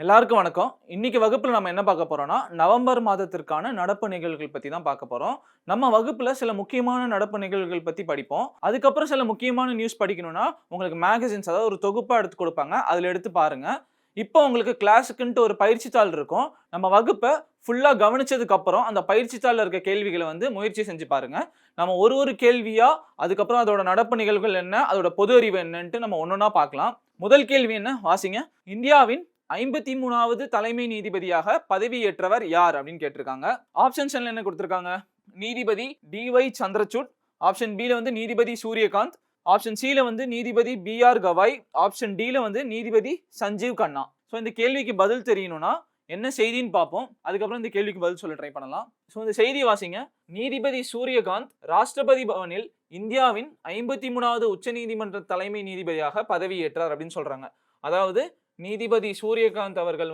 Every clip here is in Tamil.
எல்லாருக்கும் வணக்கம். இன்னைக்கு வகுப்புல நம்ம என்ன பார்க்க போறோம்னா, நவம்பர் மாதத்திற்கான நடப்பு நிகழ்வுகள் பத்தி தான் பார்க்க போறோம். நம்ம வகுப்புல சில முக்கியமான நடப்பு நிகழ்வுகள் பத்தி படிப்போம். அதுக்கப்புறம் சில முக்கியமான நியூஸ் படிக்கணும்னா, உங்களுக்கு மேகசின்ஸ் அதாவது ஒரு தொகுப்பா எடுத்து குடுப்பாங்க. அதுல எடுத்து பாருங்க. இப்போ உங்களுக்கு கிளாஸுக்குன்ட்டு ஒரு பயிற்சி தாள் இருக்கும். நம்ம வகுப்ப ஃபுல்லா கவனிச்சதுக்கு அப்புறம் அந்த பயிற்சி தாள்ல இருக்க கேள்விகள முயற்சி செஞ்சு பாருங்க. நம்ம ஒரு கேள்வியா, அதுக்கப்புறம் அதோட நடப்பு நிகழ்வுகள் என்ன, அதோட பொது அறிவு என்னன்ட்டு நம்ம ஒண்ணொண்ணா பார்க்கலாம். முதல் கேள்வி என்ன? வாசிங்க. இந்தியாவின் 53வது தலைமை நீதிபதியாக பதவியேற்றவர் யார் அப்படின்னு கேட்டிருக்காங்க. ஆப்ஷன்ஸ் என்ன கொடுத்திருக்காங்க? நீதிபதி டி.ஒய். சந்திரசூட், ஆப்ஷன் பி ல நீதிபதி சூரியகாந்த், ஆப்ஷன் சி ல நீதிபதி பி.ஆர். கவாய், ஆப்ஷன் டி ல நீதிபதி சஞ்சீவ் கண்ணா. ஸோ இந்த கேள்விக்கு பதில் தெரியணும்னா என்ன செய்தின்னு பார்ப்போம். அதுக்கப்புறம் இந்த கேள்விக்கு பதில் சொல்ல ட்ரை பண்ணலாம். ஸோ இந்த செய்தி வாசிங்க. நீதிபதி சூரியகாந்த் ராஷ்டிரபதி பவனில் இந்தியாவின் 53வது உச்சநீதிமன்ற தலைமை நீதிபதியாக பதவியேற்றார் அப்படின்னு சொல்றாங்க. அதாவது நீதிபதி சூரியகாந்த் அவர்கள்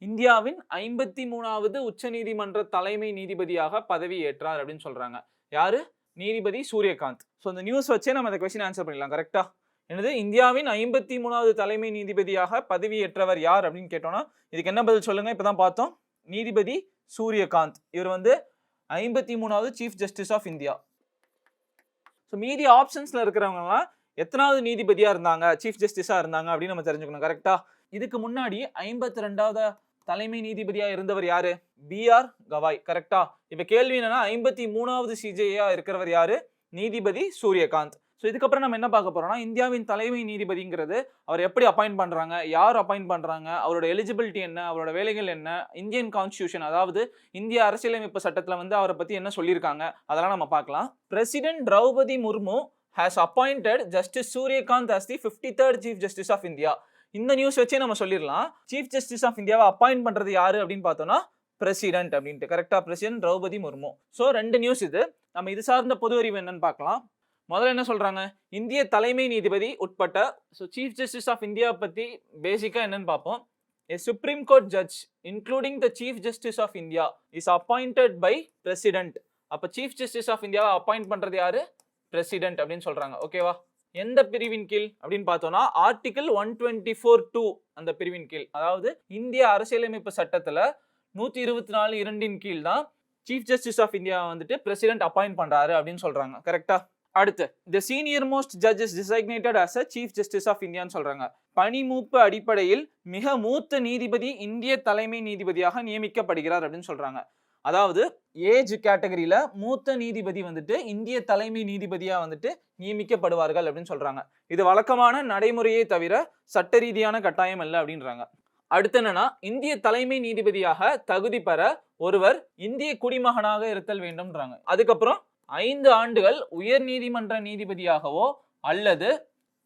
இந்தியாவின் 53வது உச்சநீதிமன்ற தலைமை நீதிபதியாக பதவி ஏற்றார் அப்படின்னு சொல்றாங்க. யாரு? நீதிபதி சூரியகாந்த். ஸோ இந்த நியூஸ் வச்சே நம்ம இந்த கொஸ்டின் ஆன்சர் பண்ணிடலாம். கரெக்டா? என்னது? இந்தியாவின் 53வது தலைமை நீதிபதியாக பதவி ஏற்றவர் யார் அப்படின்னு கேட்டோம்னா இதுக்கு என்ன பதில் சொல்லுங்க? இப்பதான் பார்த்தோம். நீதிபதி சூரியகாந்த். இவர் 53வது chief justice of India. So மீதி ஆப்ஷன்ஸ்ல இருக்கிறவங்கலாம் எத்தனாவது நீதிபதியா இருந்தாங்க, சீஃப் ஜஸ்டிஸா இருந்தாங்க அப்படின்னு நம்ம தெரிஞ்சுக்கணும். கரெக்டா? இதுக்கு முன்னாடி 52வது தலைமை நீதிபதியா இருந்தவர் யாரு? பி.ஆர். கவாய். கரெக்டா? இப்ப கேள்வி என்னன்னா 53வது சிஜேயா இருக்கிறவர் யாரு? நீதிபதி சூரியகாந்த். ஸோ இதுக்கப்புறம் நம்ம என்ன பார்க்க போறோம்னா, இந்தியாவின் தலைமை நீதிபதிங்கிறது அவர் எப்படி அப்பாயிண்ட் பண்றாங்க, யார் அப்பாயிண்ட் பண்றாங்க, அவரோட எலிஜிபிலிட்டி என்ன, அவரோட வேலைகள் என்ன, இந்தியன் கான்ஸ்டிடியூஷன் அதாவது இந்திய அரசியலமைப்பு சட்டத்துல அவரை பத்தி என்ன சொல்லியிருக்காங்க அதெல்லாம் நம்ம பார்க்கலாம். President Droupadi Murmu has appointed Justice Suryakant as the 53rd Chief Justice of India. இந்த நியூஸ் வச்சே நம்ம சொல்லிடலாம். சீஃப் ஜஸ்டிஸ் ஆஃப் இந்தியாவை அப்பாயிண்ட் பண்றது யாரு அப்படின்னு பார்த்தோம்னா பிரசிடென்ட் அப்படின்ட்டு. கரெக்டா? பிரசிடென்ட் திரௌபதி முர்மு. ஸோ ரெண்டு நியூஸ் இது. நம்ம இது சார்ந்த பொது அறிவு என்னன்னு பார்க்கலாம். முதல்ல என்ன சொல்றாங்க? இந்திய தலைமை நீதிபதி உட்பட்ட சீஃப் ஜஸ்டிஸ் ஆஃப் இந்தியா பத்தி பேசிக்கா என்னன்னு பார்ப்போம். A Supreme Court judge including the Chief Justice of India is appointed by President. அப்ப சீஃப் ஜஸ்டிஸ் ஆஃப் இந்தியாவை அப்பாயிண்ட் பண்றது யாரு? பிரசிடென்ட் அப்படின்னு சொல்றாங்க. ஓகேவா? எந்த பிரிவின் கீழ் அப்படின்னு பார்த்தோம்னா ஆர்டிகிள் 124(2) அந்த பிரிவின் கீழ். அதாவது இந்திய அரசியலமைப்பு சட்டத்துல 124(2) கீழ் தான் chief justice of India president appoint பண்றாரு அப்படின்னு சொல்றாங்க. கரெக்டா? அடுத்து the senior most judge is designated as a chief justice of India ன்னு சொல்றாங்க. பணி மூப்பு அடிப்படையில் மிக மூத்த நீதிபதி இந்திய தலைமை நீதிபதியாக நியமிக்கப்படுகிறார் அப்படின்னு சொல்றாங்க. அதாவது ஏஜ் கேட்டகரியில மூத்த நீதிபதி இந்திய தலைமை நீதிபதியா நியமிக்கப்படுவார்கள் அப்படின்னு சொல்றாங்க. இது வழக்கமான நடைமுறையே தவிர சட்ட ரீதியான கட்டாயம் அல்ல அப்படின்றாங்க. அடுத்து என்னன்னா, இந்திய தலைமை நீதிபதியாக தகுதி பெற ஒருவர் இந்திய குடிமகனாக இருத்தல் வேண்டும்ன்றாங்க. அதுக்கப்புறம் 5 ஆண்டுகள் உயர் நீதிமன்ற நீதிபதியாகவோ அல்லது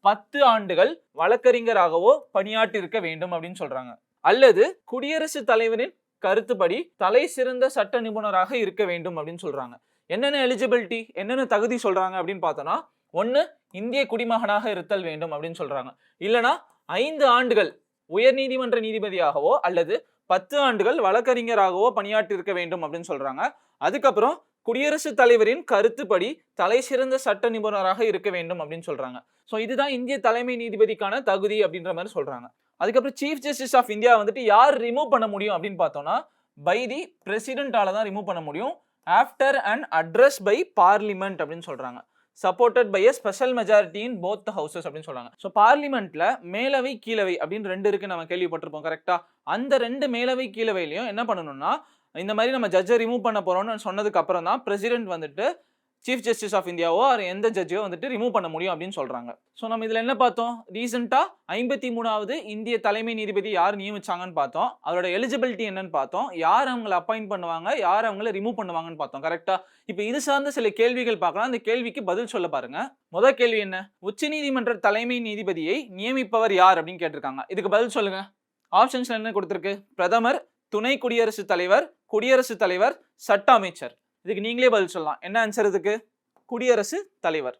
10 ஆண்டுகள் வழக்கறிஞராகவோ பணியாற்றிருக்க வேண்டும் அப்படின்னு சொல்றாங்க. அல்லது குடியரசுத் தலைவரின் கருத்துப்படி தலை சிறந்த சட்ட நிபுணராக இருக்க வேண்டும் அப்படின்னு சொல்றாங்க. என்னென்ன எலிஜிபிலிட்டி, என்னென்ன தகுதி சொல்றாங்க அப்படின்னு பார்த்தோம்னா, 1 இந்திய குடிமகனாக இருத்தல் வேண்டும் அப்படின்னு சொல்றாங்க. இல்லனா 5 ஆண்டுகள் உயர் நீதிமன்ற நீதிபதியாகவோ அல்லது 10 ஆண்டுகள் வழக்கறிஞராகவோ பணியாற்றி இருக்க வேண்டும் அப்படின்னு சொல்றாங்க. அதுக்கப்புறம் குடியரசுத் தலைவரின் கருத்துப்படி தலை சிறந்த சட்ட நிபுணராக இருக்க வேண்டும் அப்படின்னு சொல்றாங்க. ஸோ இதுதான் இந்திய தலைமை நீதிபதிக்கான தகுதி அப்படின்ற மாதிரி சொல்றாங்க. அதுக்கப்புறம் சீஃப் ஜஸ்டிஸ் ஆஃப் இந்தியா யார் ரிமூவ் பண்ண முடியும் அப்படின்னு பார்த்தோம்னா பை தி பிரசிடென்டால தான் ரிமூவ் பண்ண முடியும். After and address by parliament அப்படின்னு சொல்றாங்க. Supported by a special majority in both the houses அப்படின்னு சொல்றாங்க. ஸோ பார்லிமெண்ட்ல மேலவை கீழவை அப்படின்னு 2 இருக்கு, நம்ம கேள்விப்பட்டிருப்போம். கரெக்டா? அந்த 2 மேலவை கீழவையிலையும் என்ன பண்ணணும்னா, இந்த மாதிரி நம்ம ஜட்ஜை ரிமூவ் பண்ண போறோம்னு சொன்னதுக்கு அப்புறம் தான் பிரசிடென்ட் சீஃப் ஜஸ்டிஸ் ஆஃப் இந்தியாவோ எந்த ஜட்ஜையோ ரிமூவ் பண்ண முடியும் அப்படின்னு சொல்றாங்க. ஸோ நம்ம இதுல என்ன பார்த்தோம்? ரீசெண்டா 53வது இந்திய தலைமை நீதிபதி யார் நியமிச்சாங்கன்னு பார்த்தோம். அவரோட எலிஜிபிலிட்டி என்னன்னு பார்த்தோம். யார் அவங்களை அப்பாயிண்ட் பண்ணுவாங்க, யார் அவங்களை ரிமூவ் பண்ணுவாங்கன்னு பார்த்தோம். கரெக்டா? இப்போ இது சார்ந்த சில கேள்விகள் பார்க்கலாம். அந்த கேள்விக்கு பதில் சொல்ல பாருங்க. முதல் கேள்வி என்ன? உச்சநீதிமன்ற தலைமை நீதிபதியை நியமிப்பவர் யார் அப்படின்னு கேட்டிருக்காங்க. இதுக்கு பதில் சொல்லுங்க. ஆப்ஷன்ஸ் என்ன கொடுத்திருக்கு? பிரதமர், துணை குடியரசுத் தலைவர், குடியரசுத் தலைவர், சட்ட அமைச்சர். இதுக்கு நீங்களே பதில் சொல்லலாம். என்ன ஆன்சர் இதுக்கு? குடியரசு தலைவர்.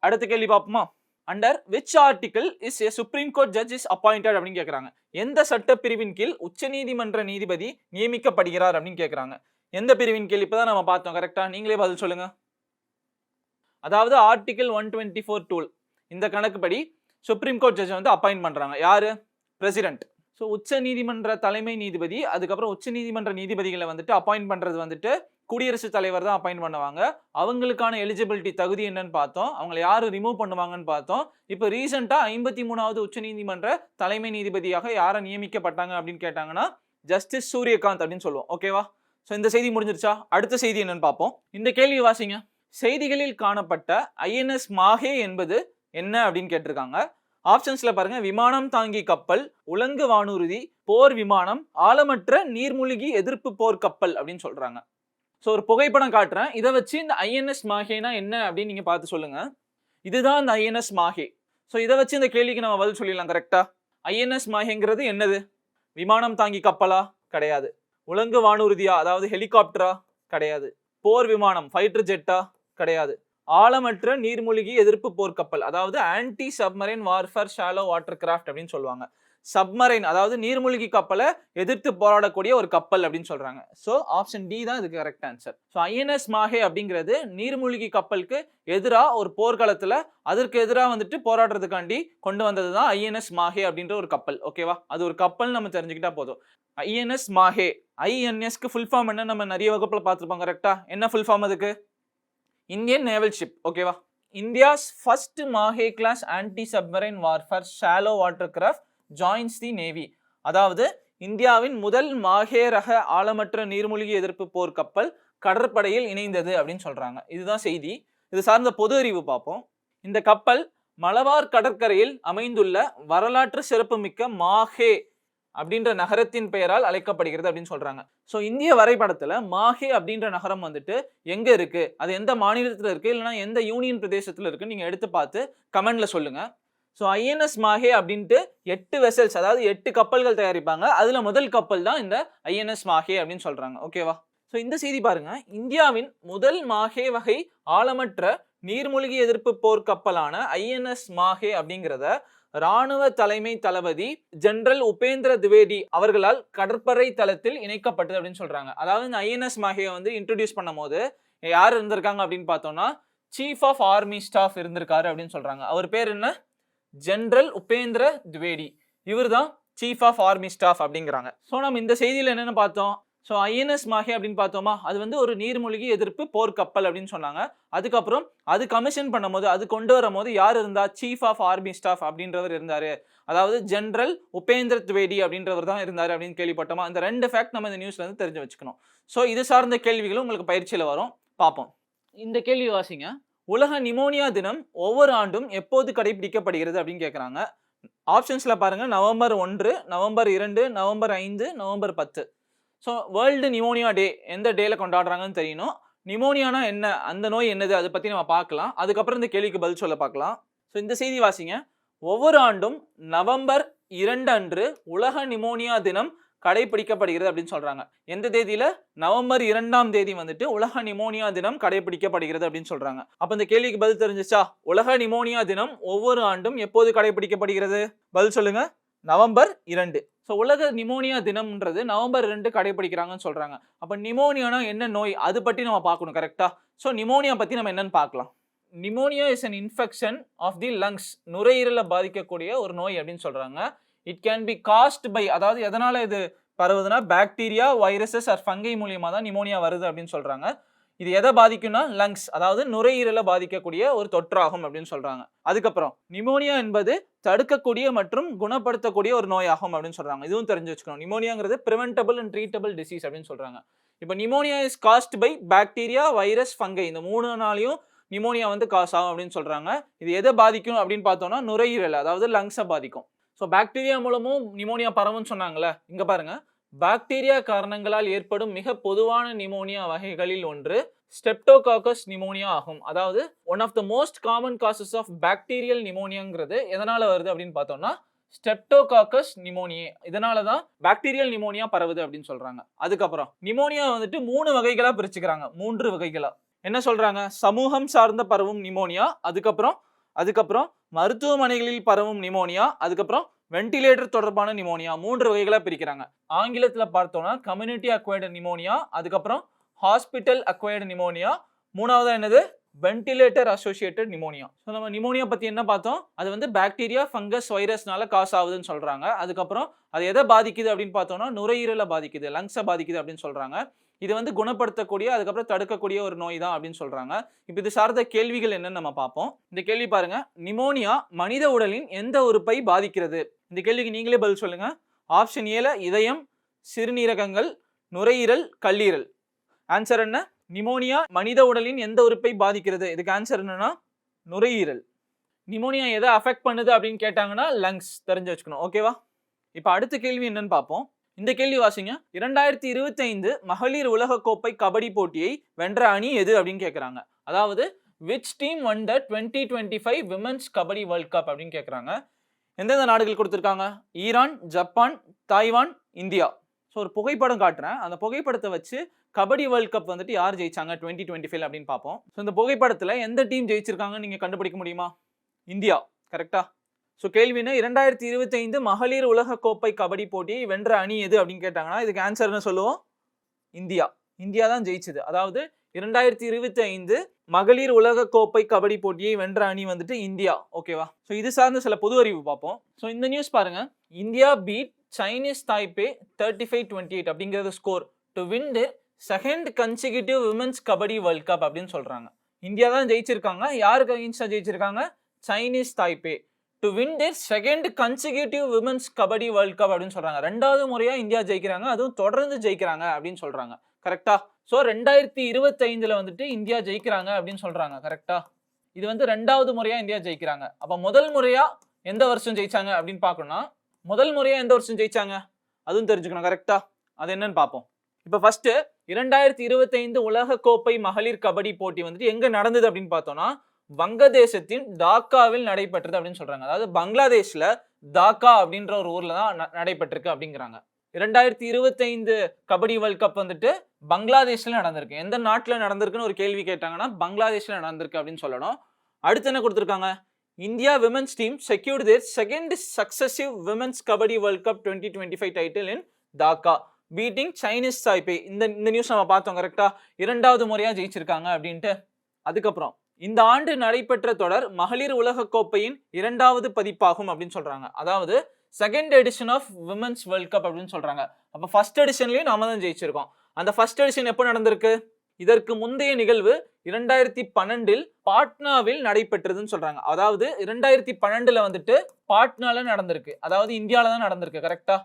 அடுத்த கேள்வி பார்ப்போமா? Under which article is a supreme court judge is appointed அப்படின்னு கேட்கறாங்க. எந்த சட்ட பிரிவின் கீழ் உச்சநீதிமன்ற நீதிபதி நியமிக்கப்படுகிறார் அப்படின்னு கேட்கறாங்க. எந்த பிரிவின் கீழ்? இப்பதான் நம்ம பார்த்தோம். கரெக்டா? நீங்களே பதில் சொல்லுங்க. அதாவது ஆர்டிகிள் 124(2) இந்த கணக்குப்படி சுப்ரீம் கோர்ட் ஜட்ஜ் அப்பாயிண்ட் பண்றாங்க. யாரு? பிரசிடென்ட். ஸோ உச்ச நீதிமன்ற தலைமை நீதிபதி, அதுக்கப்புறம் உச்ச நீதிமன்ற நீதிபதிகளை வந்துட்டு அப்பாயிண்ட் பண்றது வந்துட்டு குடியரசுத் தலைவர் தான் அப்பாயிண்ட் பண்ணுவாங்க. அவங்களுக்கான எலிஜிபிலிட்டி தகுதி என்னன்னு பார்த்தோம். அவங்களை யாரு ரிமூவ் பண்ணுவாங்கன்னு பார்த்தோம். இப்போ ரீசெண்டா 53வது உச்ச நீதிமன்ற தலைமை நீதிபதியாக யாரை நியமிக்கப்பட்டாங்க அப்படின்னு கேட்டாங்கன்னா ஜஸ்டிஸ் சூரியகாந்த் அப்படின்னு சொல்லுவோம். ஓகேவா? ஸோ இந்த செய்தி முடிஞ்சிருச்சா? அடுத்த செய்தி என்னன்னு பார்ப்போம். இந்த கேள்வி வாசிங்க. செய்திகளில் காணப்பட்ட INS மாஹே என்பது என்ன அப்படின்னு கேட்டிருக்காங்க. ஆப்ஷன்ஸ்ல பாருங்க, விமானம் தாங்கி கப்பல், உலங்கு வானூர்தி, போர் விமானம், ஆழமற்ற நீர்மூழ்கி எதிர்ப்பு போர் கப்பல் அப்படின்னு சொல்றாங்க. ஸோ ஒரு புகைப்படம் காட்டுறேன். இதை வச்சு இந்த INS மாஹேனா என்ன அப்படின்னு நீங்க பார்த்து சொல்லுங்க. இதுதான் இந்த INS மாஹே. ஸோ இதை வச்சு இந்த கேள்விக்கு நம்ம பதில் சொல்லிடலாம் கரெக்டா. INS மாஹேங்கிறது என்னது? விமானம் தாங்கி கப்பலா? கிடையாது. உலங்கு வானூர்தியா, அதாவது ஹெலிகாப்டரா? கிடையாது. போர் விமானம் ஃபைட்டர் ஜெட்டா? கிடையாது. ஆழமற்ற நீர்மூழ்கி எதிர்ப்பு போர்க்கப்பல், அதாவது anti submarine warfare shallow water craft அப்படின்னு சொல்லுவாங்க. சப்மரைன் அதாவது நீர்மூழ்கி கப்பலை எதிர்த்து போராடக்கூடிய ஒரு கப்பல் அப்படின்னு சொல்றாங்க. ஸோ ஆப்ஷன் டி தான் இதுக்கு correct answer. So INS Mahe அப்படிங்கிறது நீர்மூழ்கி கப்பலுக்கு எதிராக ஒரு போர்க்களத்துல அதற்கு எதிராக வந்துட்டு போராடுறதுக்காண்டி கொண்டு வந்தது தான் INS மாஹே அப்படின்ற ஒரு கப்பல். ஓகேவா? அது ஒரு கப்பல் நம்ம தெரிஞ்சுக்கிட்டா போதும். INS மாஹே, INSக்கு ஃபுல் ஃபார்ம் என்ன நம்ம நிறைய வகுப்புல பார்த்துருப்போம் கரெக்டா? என்ன ஃபுல் ஃபார்ம் அதுக்கு? Indian naval ship. ஓகேவா? India's first Mahe class anti submarine warfare shallow water craft joins the navy. அதாவது இந்தியாவின் முதல் மாஹே ரக ஆழமற்ற நீர்மூழ்கி எதிர்ப்பு போர் கப்பல் கடற்படையில் இணைந்தது அப்படின்னு சொல்றாங்க. இதுதான் செய்தி. இது சார்ந்த பொது அறிவு பார்ப்போம். இந்த கப்பல் மலபார் கடற்கரையில் அமைந்துள்ள வரலாற்று சிறப்புமிக்க மாஹே அப்படின்ற நகரத்தின் பெயரால் அழைக்கப்படுகிறது அப்படின்னு சொல்றாங்க. ஸோ இந்திய வரைபடத்துல மாஹே அப்படின்ற நகரம் வந்துட்டு எங்க இருக்கு, அது எந்த மாநிலத்துல இருக்கு, இல்லைன்னா எந்த யூனியன் பிரதேசத்துல இருக்கு நீங்க எடுத்து பார்த்து கமெண்ட்ல சொல்லுங்க. ஸோ INS மாஹே அப்படின்ட்டு 8 வெசல்ஸ், அதாவது 8 கப்பல்கள் தயாரிப்பாங்க. அதுல முதல் கப்பல் தான் இந்த INS மாஹே அப்படின்னு சொல்றாங்க. ஓகேவா? ஸோ இந்த செய்தி பாருங்க, இந்தியாவின் முதல் மாஹே வகை ஆழமற்ற நீர்மூழ்கி எதிர்ப்பு போர் கப்பலான INS மாஹே அப்படிங்கிறத ராணுவ தலைமை தளபதி ஜெனரல் உபேந்திர திவேதி அவர்களால் கடற்படை தளத்தில் இணைக்கப்பட்டது அப்படின்னு சொல்றாங்க. அதாவது இந்த INS மாஹேயை வந்து இன்ட்ரோடியூஸ் பண்ணும் போது யார் இருந்திருக்காங்க அப்படின்னு பார்த்தோம்னா சீஃப் ஆஃப் ஆர்மி ஸ்டாஃப் இருந்திருக்காரு அப்படின்னு சொல்றாங்க. அவர் பேர் என்ன? ஜெனரல் உபேந்திர திவேதி. இவர் தான் சீஃப் ஆஃப் ஆர்மி ஸ்டாஃப் அப்படிங்கிறாங்க. ஸோ நம்ம இந்த செய்தியில் என்னென்னு பார்த்தோம்? ஸோ INS மாஹே அப்படின்னு பார்த்தோமா, அது வந்து ஒரு நீர்மூழ்கி எதிர்ப்பு போர் கப்பல் அப்படின்னு சொன்னாங்க. அதுக்கப்புறம் அது கமிஷன் பண்ணும் போது, அது கொண்டு வரும் போது யார் இருந்தா? சீஃப் ஆஃப் ஆர்மி ஸ்டாஃப் அப்படின்றவர் இருந்தாரு. அதாவது ஜெனரல் உபேந்திர திவேதி அப்படின்றவர் தான் இருந்தாரு அப்படின்னு கேள்விப்பட்டோமா. இந்த 2 ஃபேக்ட் நம்ம இந்த நியூஸ்ல இருந்து தெரிஞ்சு வச்சுக்கணும். ஸோ இது சார்ந்த கேள்விகளும் உங்களுக்கு பயிற்சியில் வரும், பார்ப்போம். இந்த கேள்வி வாசிங்க. உலக நிமோனியா தினம் ஒவ்வொரு ஆண்டும் எப்போது கடைபிடிக்கப்படுகிறது அப்படின்னு கேட்குறாங்க. ஆப்ஷன்ஸ்ல பாருங்க, November 1, November 2, November 5, November 10. So world pneumonia day எந்த டேல கொண்டாடுறாங்கன்னு தெரியணும். நிமோனியானா என்ன, அந்த நோய் என்னது, அதை பற்றி நம்ம பார்க்கலாம். அதுக்கப்புறம் இந்த கேள்விக்கு பதில் சொல்ல பார்க்கலாம். ஸோ இந்த செய்தி வாசிங்க. ஒவ்வொரு ஆண்டும் நவம்பர் 2 அன்று உலக நிமோனியா தினம் கடைபிடிக்கப்படுகிறது அப்படின்னு சொல்றாங்க. எந்த தேதியில? நவம்பர் 2ஆம் தேதி வந்துட்டு உலக நிமோனியா தினம் கடைபிடிக்கப்படுகிறது அப்படின்னு சொல்றாங்க. அப்ப இந்த கேள்விக்கு பதில் தெரிஞ்சிச்சா? உலக நிமோனியா தினம் ஒவ்வொரு ஆண்டும் எப்போது கடைபிடிக்கப்படுகிறது? பதில் சொல்லுங்க. நவம்பர் 2. ஸோ உலக நிமோனியா தினம்ன்றது நவம்பர் 2 கடைபிடிக்கிறாங்கன்னு சொல்றாங்க. அப்ப நிமோனியானா என்ன நோய், அது பற்றி நம்ம பார்க்கணும் கரெக்டா. ஸோ நிமோனியா பத்தி நம்ம என்னன்னு பார்க்கலாம். Pneumonia is an infection of the lungs. நுரையீரலை பாதிக்கக்கூடிய ஒரு நோய் அப்படின்னு சொல்றாங்க. It can be caused by, அதாவது எதனால இது பரவுதுன்னா பாக்டீரியா, வைரஸஸ் ஆர் ஃபங்கை மூலியமா தான் நிமோனியா வருது அப்படின்னு சொல்றாங்க. இது எதை பாதிக்கும்னா லங்ஸ், அதாவது நுரையீரலை பாதிக்கக்கூடிய ஒரு தொற்றாகும் அப்படின்னு சொல்றாங்க. அதுக்கப்புறம் நிமோனியா என்பது தடுக்கக்கூடிய மற்றும் குணப்படுத்தக்கூடிய ஒரு நோயாகும் அப்படின்னு சொல்றாங்க. இதுவும் தெரிஞ்சு வச்சுக்கணும். நிமோனியாங்கிறது பிரிவென்டபிள் அண்ட் ட்ரீட்டபிள் டிசீஸ் அப்படின்னு சொல்றாங்க. இப்போ pneumonia is caused by bacteria, virus, fungi, இந்த 3னாலையும் நிமோனியா வந்து காஸ் ஆகும் அப்படின்னு சொல்றாங்க. இது எதை பாதிக்கும் அப்படின்னு பார்த்தோம்னா நுரையீரல், அதாவது லங்ஸை பாதிக்கும். ஸோ பாக்டீரியா மூலமும் நிமோனியா பரவும்னு சொன்னாங்களே, இங்க பாருங்க. பாக்டீரியா காரணங்களால் ஏற்படும் மிக பொதுவான நிமோனியா வகைகளில் ஒன்று ஸ்ட்ரெப்டோகாக்கஸ் நிமோனியா ஆகும். அதாவது one of the most common causes of bacterial நிமோனியாங்கிறது எதனால வருது அப்படின்னு பார்த்தோம்னா ஸ்ட்ரெப்டோகாக்கஸ் நிமோனியா. இதனால தான் பாக்டீரியல் நிமோனியா பரவுது அப்படின்னு சொல்றாங்க. அதுக்கப்புறம் நிமோனியா வந்துட்டு 3 வகைகளா பிரிச்சுக்கிறாங்க. 3 வகைகளா என்ன சொல்றாங்க? சமூகம் சார்ந்த பரவும் நிமோனியா, அதுக்கப்புறம் மருத்துவமனைகளில் பரவும் நிமோனியா, அதுக்கப்புறம் வென்டிலேட்டர் தொடர்பான நிமோனியா. 3 வகைகளா பிரிக்கிறாங்க. ஆங்கிலத்துல பார்த்தோம்னா கம்யூனிட்டி அக்வைர்டு நிமோனியா, அதுக்கப்புறம் ஹாஸ்பிட்டல் அக்வைர்டு நிமோனியா, மூணாவதா என்னது? Ventilator associated pneumonia. ஸோ நம்ம நிமோனியா பத்தி என்ன பார்த்தோம்? அது வந்து பாக்டீரியா, ஃபங்கஸ், வைரஸ்னால காஸ் ஆகுதுன்னு சொல்றாங்க. அதுக்கப்புறம் அது எதை பாதிக்குது அப்படின்னு பார்த்தோம்னா நுரையீரலை பாதிக்குது, லங்ஸை பாதிக்குது அப்படின்னு சொல்றாங்க. இது வந்து குணப்படுத்தக்கூடிய அதுக்கப்புறம் தடுக்கக்கூடிய ஒரு நோய் தான் அப்படின்னு சொல்றாங்க. இப்போ இது சார்ந்த கேள்விகள் என்னன்னு நம்ம பார்ப்போம். இந்த கேள்வி பாருங்க, நிமோனியா மனித உடலின் எந்த உறுப்பை பாதிக்கிறது? இந்த கேள்விக்கு நீங்களே பதில் சொல்லுங்க. ஆப்ஷன் ஏல இதயம், சிறுநீரகங்கள், நுரையீரல், கல்லீரல். ஆன்சர் என்ன? நிமோனியா மனித உடலின் எந்த உறுப்பை பாதிக்கிறது? இதுக்கு ஆன்சர் என்னன்னா நுரையீரல். நிமோனியா எதை அஃபெக்ட் பண்ணுது அப்படின்னு கேட்டாங்கன்னா லங்ஸ் தெரிஞ்சு வச்சுக்கணும். ஓகேவா? இப்போ அடுத்த கேள்வி என்னன்னு பார்ப்போம். இந்த கேள்வி வாசிங்க. 2025 மகளிர் உலகக்கோப்பை கபடி போட்டியை வென்ற அணி எது அப்படின்னு கேட்குறாங்க. அதாவது which team won the 2025 women's kabaddi world cup அப்படின்னு கேட்குறாங்க. எந்தெந்த நாடுகள் கொடுத்துருக்காங்க? Iran, Japan, Taiwan, India. So ஒரு புகைப்படம் காட்டுறேன். அந்த புகைப்படத்தை வச்சு கபடி வேர்ல்ட் கப் வந்துட்டு யார் ஜெயிச்சாங்க 2025 அப்படின்னு பார்ப்போம். ஸோ இந்த புகைப்படத்தில் எந்த டீம் ஜெயிச்சிருக்காங்கன்னு நீங்கள் கண்டுபிடிக்க முடியுமா? இந்தியா. கரெக்டா? ஸோ கேள்வினா 2025 மகளிர் உலகக்கோப்பை கபடி போட்டியை வென்ற அணி எது அப்படின்னு கேட்டாங்கன்னா இதுக்கு ஆன்சர் என்ன சொல்லுவோம்? இந்தியா. இந்தியா தான் ஜெயிச்சது. அதாவது 2025 மகளிர் உலகக்கோப்பை கபடி போட்டியை வென்ற அணி வந்துட்டு இந்தியா. ஓகேவா? ஸோ இது சார்ந்த சில பொது அறிவு பார்ப்போம். ஸோ இந்த நியூஸ் பாருங்க. இந்தியா பீட் சைனீஸ் தாய்பே 35-28 அப்படிங்கிறது score to win the second consecutive women's kabaddi world cup அப்படின்னு சொல்றாங்க. இந்தியா தான் ஜெயிச்சிருக்காங்க. யாருக்கு அகைன்ஸ்டா ஜெயிச்சிருக்காங்க? Chinese Taipei to win their second consecutive women's kabaddi world cup அப்படின்னு சொல்றாங்க. ரெண்டாவது முறையா இந்தியா ஜெயிக்கிறாங்க, அதுவும் தொடர்ந்து ஜெயிக்கிறாங்க அப்படின்னு சொல்றாங்க. கரெக்டா? ஸோ 2025 வந்துட்டு இந்தியா ஜெயிக்கிறாங்க அப்படின்னு சொல்றாங்க. கரெக்டா? இது வந்து ரெண்டாவது முறையா இந்தியா ஜெயிக்கிறாங்க. அப்ப முதல் முறையா எந்த வருஷம் ஜெயிச்சாங்க அப்படின்னு பார்க்கணும்னா முதல் முறையா எந்த வருஷம் ஜெயிச்சாங்க அதுவும் தெரிஞ்சுக்கணும். கரெக்டா? அது என்னன்னு பார்ப்போம். இப்போ ஃபர்ஸ்ட் 2025 உலகக்கோப்பை மகளிர் கபடி போட்டி வந்துட்டு எங்க நடந்தது அப்படின்னு பார்த்தோம்னா வங்கதேசத்தின் டாக்காவில் நடைபெற்றது அப்படின்னு சொல்றாங்க. அதாவது பங்களாதேஷ்ல டாக்கா அப்படின்ற ஒரு ஊர்ல தான் நடைபெற்றிருக்கு அப்படிங்கிறாங்க. 2025 கபடி வேர்ல்ட் கப் வந்துட்டு பங்களாதேஷ்ல நடந்திருக்கு. எந்த நாட்டில் நடந்திருக்குன்னு ஒரு கேள்வி கேட்டாங்கன்னா பங்களாதேஷ்ல நடந்திருக்கு அப்படின்னு சொல்லணும். அடுத்து என்ன கொடுத்துருக்காங்க? India women's team secured their second successive women's kabaddi world cup 2025 title in Dhaka beating Chinese Taipei. இந்த நியூஸ் நம்ம பார்த்தோம். கரெக்டா? இரண்டாவது முறையா ஜெயிச்சிருக்காங்க அப்படின்ட்டு. அதுக்கப்புறம் இந்த ஆண்டு நடைபெற்ற தொடர் மகளிர் உலகக்கோப்பையின் இரண்டாவது பதிப்பாகும் அப்படின்னு சொல்றாங்க. அதாவது second edition of women's world cup அப்படின்னு சொல்றாங்க. அப்ப ஃபர்ஸ்ட் எடிஷன்லயும் நாம தான் ஜெயிச்சிருக்கோம். அந்த ஃபர்ஸ்ட் எடிஷன் எப்போ நடந்திருக்கு? இதற்கு முந்தைய நிகழ்வு 2012 பாட்னாவில் நடைபெற்றதுன்னு சொல்றாங்க. அதாவது 2012 வந்துட்டு பாட்னால நடந்திருக்கு. அதாவது இந்தியால தான் நடந்திருக்கு. கரெக்டா?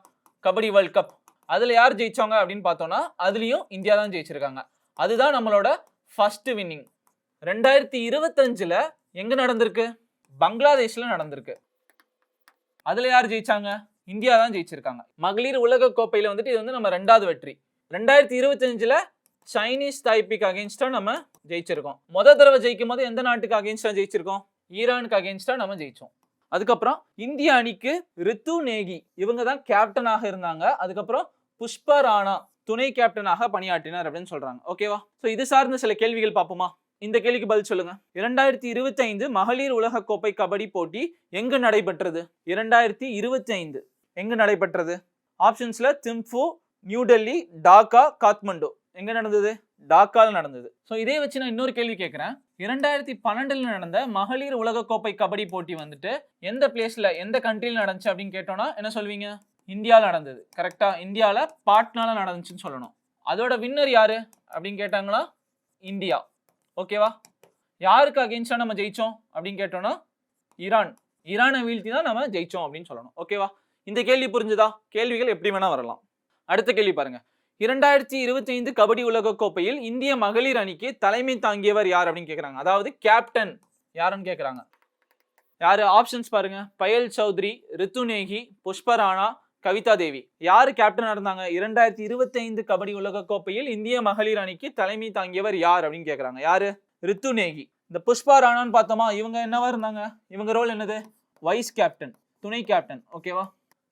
Kabaddi world cup. அதுல யார் ஜெயிச்சாங்க அப்படின்னு பார்த்தோம்னா அதுலயும் இந்தியா தான் ஜெயிச்சிருக்காங்க. அதுதான் நம்மளோட ஃபர்ஸ்ட் வின்னிங். 2025 எங்க நடந்திருக்கு? பங்களாதேஷ்ல நடந்திருக்கு. அதுல யார் ஜெயிச்சாங்க? இந்தியா தான் ஜெயிச்சிருக்காங்க. மகளிர் உலக கோப்பையில வந்துட்டு இது வந்து நம்ம ரெண்டாவது வெற்றி. 2025 சைனீஸ் தாய்பிக்கு அகைன்ஸ்டா நம்ம ஜெயிச்சிருக்கோம். முதல் தடவை ஜெயிக்கும் போது எந்த நாட்டுக்கு அகைன்ஸ்டா ஜெயிச்சிருக்கோம்? ஈரானுக்கு அகைன்ஸ்டா நம்ம ஜெயிச்சோம். அதுக்கப்புறம் இந்திய அணிக்கு ரித்து நேகி இவங்க தான் கேப்டனாக இருந்தாங்க. அதுக்கப்புறம் புஷ்பா ராணா துணை கேப்டனாக பணியாற்றினார் அப்படின்னு சொல்றாங்க. ஓகேவா? ஸோ இது சார்ந்த சில கேள்விகள் பார்ப்போமா? இந்த கேள்விக்கு பதில் சொல்லுங்க. 2025 மகளிர் உலக கோப்பை கபடி போட்டி எங்கு நடைபெற்றது? 2025 எங்கு நடைபெற்றது? ஆப்ஷன்ஸ்ல திம்பு, நியூ டெல்லி, டாக்கா, காத்மண்டு. எங்க நடந்தது? டாக்கால நடந்தது. ஸோ இதே வச்சு நான் இன்னொரு கேள்வி கேட்கிறேன். 2012 நடந்த மகளிர் உலக கோப்பை கபடி போட்டி வந்துட்டு எந்த பிளேஸ்ல எந்த கண்ட்ரியில் நடந்துச்சு அப்படின்னு கேட்டோம்னா என்ன சொல்வீங்க? இந்தியாவில் நடந்தது. கரெக்டா? இந்தியாவில் பாட்னால நடந்துச்சுன்னு சொல்லணும். அதோட வின்னர் யாரு அப்படின்னு கேட்டாங்கன்னா இந்தியா. ஓகேவா? யாருக்கு அகைன்ஸ்டா நம்ம ஜெயிச்சோம் அப்படின்னு கேட்டோம்னா ஈரானை வீழ்த்தி தான் நம்ம ஜெயிச்சோம் அப்படின்னு சொல்லணும். ஓகேவா? இந்த கேள்வி புரிஞ்சுதா? கேள்விகள் எப்படி வேணா வரலாம். அடுத்த கேள்வி பாருங்க. 2025 கபடி உலக கோப்பையில் இந்திய மகளிர் அணிக்கு தலைமை தாங்கியவர் யார் அப்படின்னு கேட்குறாங்க. அதாவது கேப்டன் யாருன்னு கேட்குறாங்க. யாரு? ஆப்ஷன்ஸ் பாருங்க. பயல் சௌத்ரி, ரித்து நேகி, புஷ்பா ராணா, கவிதா தேவி. யாரு கேப்டன் இருந்தாங்க? 2025 கபடி உலக கோப்பையில் இந்திய மகளிர் அணிக்கு தலைமை தாங்கியவர் யார் அப்படின்னு கேட்குறாங்க. யாரு? ரித்து நேகி. இந்த புஷ்பா ராணான்னு பார்த்தோமா, இவங்க என்னவா இருந்தாங்க? இவங்க ரோல் என்னது? வைஸ் கேப்டன், துணை கேப்டன். ஓகேவா?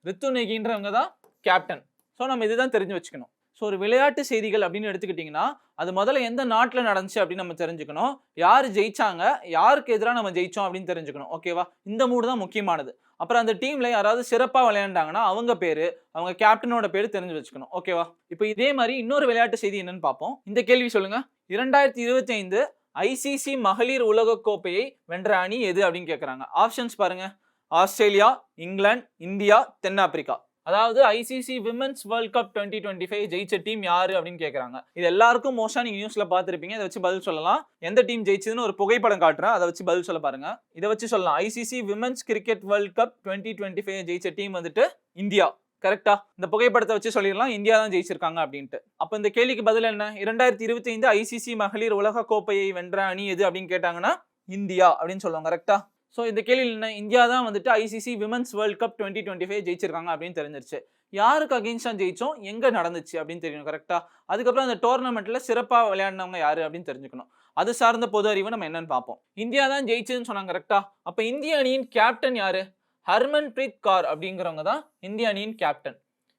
ரித்து நேகின்றவங்க தான் கேப்டன். ஸோ நம்ம இதுதான் தெரிஞ்சு வச்சுக்கணும். ஸோ ஒரு விளையாட்டு செய்திகள் அப்படின்னு எடுத்துக்கிட்டிங்கன்னா அது முதல்ல எந்த நாட்டில் நடந்துச்சு அப்படின்னு நம்ம தெரிஞ்சுக்கணும். யார் ஜெயிச்சாங்க, யாருக்கு எதிராக நம்ம ஜெயிச்சோம் அப்படின்னு தெரிஞ்சுக்கணும். ஓகேவா? இந்த மூடு தான் முக்கியமானது. அப்புறம் அந்த டீம்ல யாராவது சிறப்பாக விளையாண்டாங்கன்னா அவங்க பேரு, அவங்க கேப்டனோட பேரு தெரிஞ்சு வச்சுக்கணும். ஓகேவா? இப்போ இதே மாதிரி இன்னொரு விளையாட்டு செய்தி என்னன்னு பார்ப்போம். இந்த கேள்வி சொல்லுங்க. 2025 ஐசிசி மகளிர் உலகக்கோப்பையை வென்ற அணி எது அப்படின்னு கேட்குறாங்க. ஆப்ஷன்ஸ் பாருங்க. ஆஸ்திரேலியா, இங்கிலாந்து, இந்தியா, தென்னாப்பிரிக்கா. அதாவது ஐசிசி விமென்ஸ் வேர்ல்ட் கப் 2025 ஜெயிச்ச டீம் யாரு அப்படின்னு கேட்குறாங்க. இது எல்லாருக்கும் மோஸ்டா நீங்க நியூஸ்ல பார்த்துருப்பீங்க. இதை வச்சு பதில் சொல்லலாம். எந்த டீம் ஜெயிச்சதுன்னு ஒரு புகைப்படம் காட்டுறேன், அதை வச்சு பதில் சொல்ல பாருங்க. இதை வச்சு சொல்லலாம். ICC women's cricket world cup 2025 ஜெயிச்ச டீம் வந்துட்டு இந்தியா. கரெக்டா? இந்த புகைப்படத்தை வச்சு சொல்லிடலாம் இந்தியா தான் ஜெயிச்சிருக்காங்க அப்படின்ட்டு. அப்ப இந்த கேள்விக்கு பதில் என்ன? 2025 ஐசிசி மகளிர் உலக கோப்பையை வென்ற அணி எது அப்படின்னு கேட்டாங்கன்னா இந்தியா அப்படின்னு சொல்லுவாங்க. கரெக்டா? ஸோ இந்த கேள்வியில் என்ன, இந்தியா தான் வந்துட்டு ஐசிசி விமென்ஸ் வேர்ல்ட் கப் 2025 ஜெயிச்சிருக்காங்க அப்படின்னு தெரிஞ்சிருச்சு. யாருக்கு அகெயின்ஸ்டா ஜெயிச்சோம், எங்க நடந்துச்சு அப்படின்னு தெரியணும். கரெக்டா? அதுக்கப்புறம் அந்த டோர்னமெண்ட்ல சிறப்பா விளையாடினவங்க யாரு அப்படின்னு தெரிஞ்சுக்கணும். அது சார்ந்த பொது அறிவு நம்ம என்னன்னு பார்ப்போம். இந்தியா தான் ஜெயிச்சதுன்னு சொன்னாங்க. கரெக்டா? அப்ப இந்திய அணியின் கேப்டன் யாரு? ஹர்மன்பிரீத் கௌர் அப்படிங்கிறவங்க தான் இந்திய அணியின் கேப்டன்.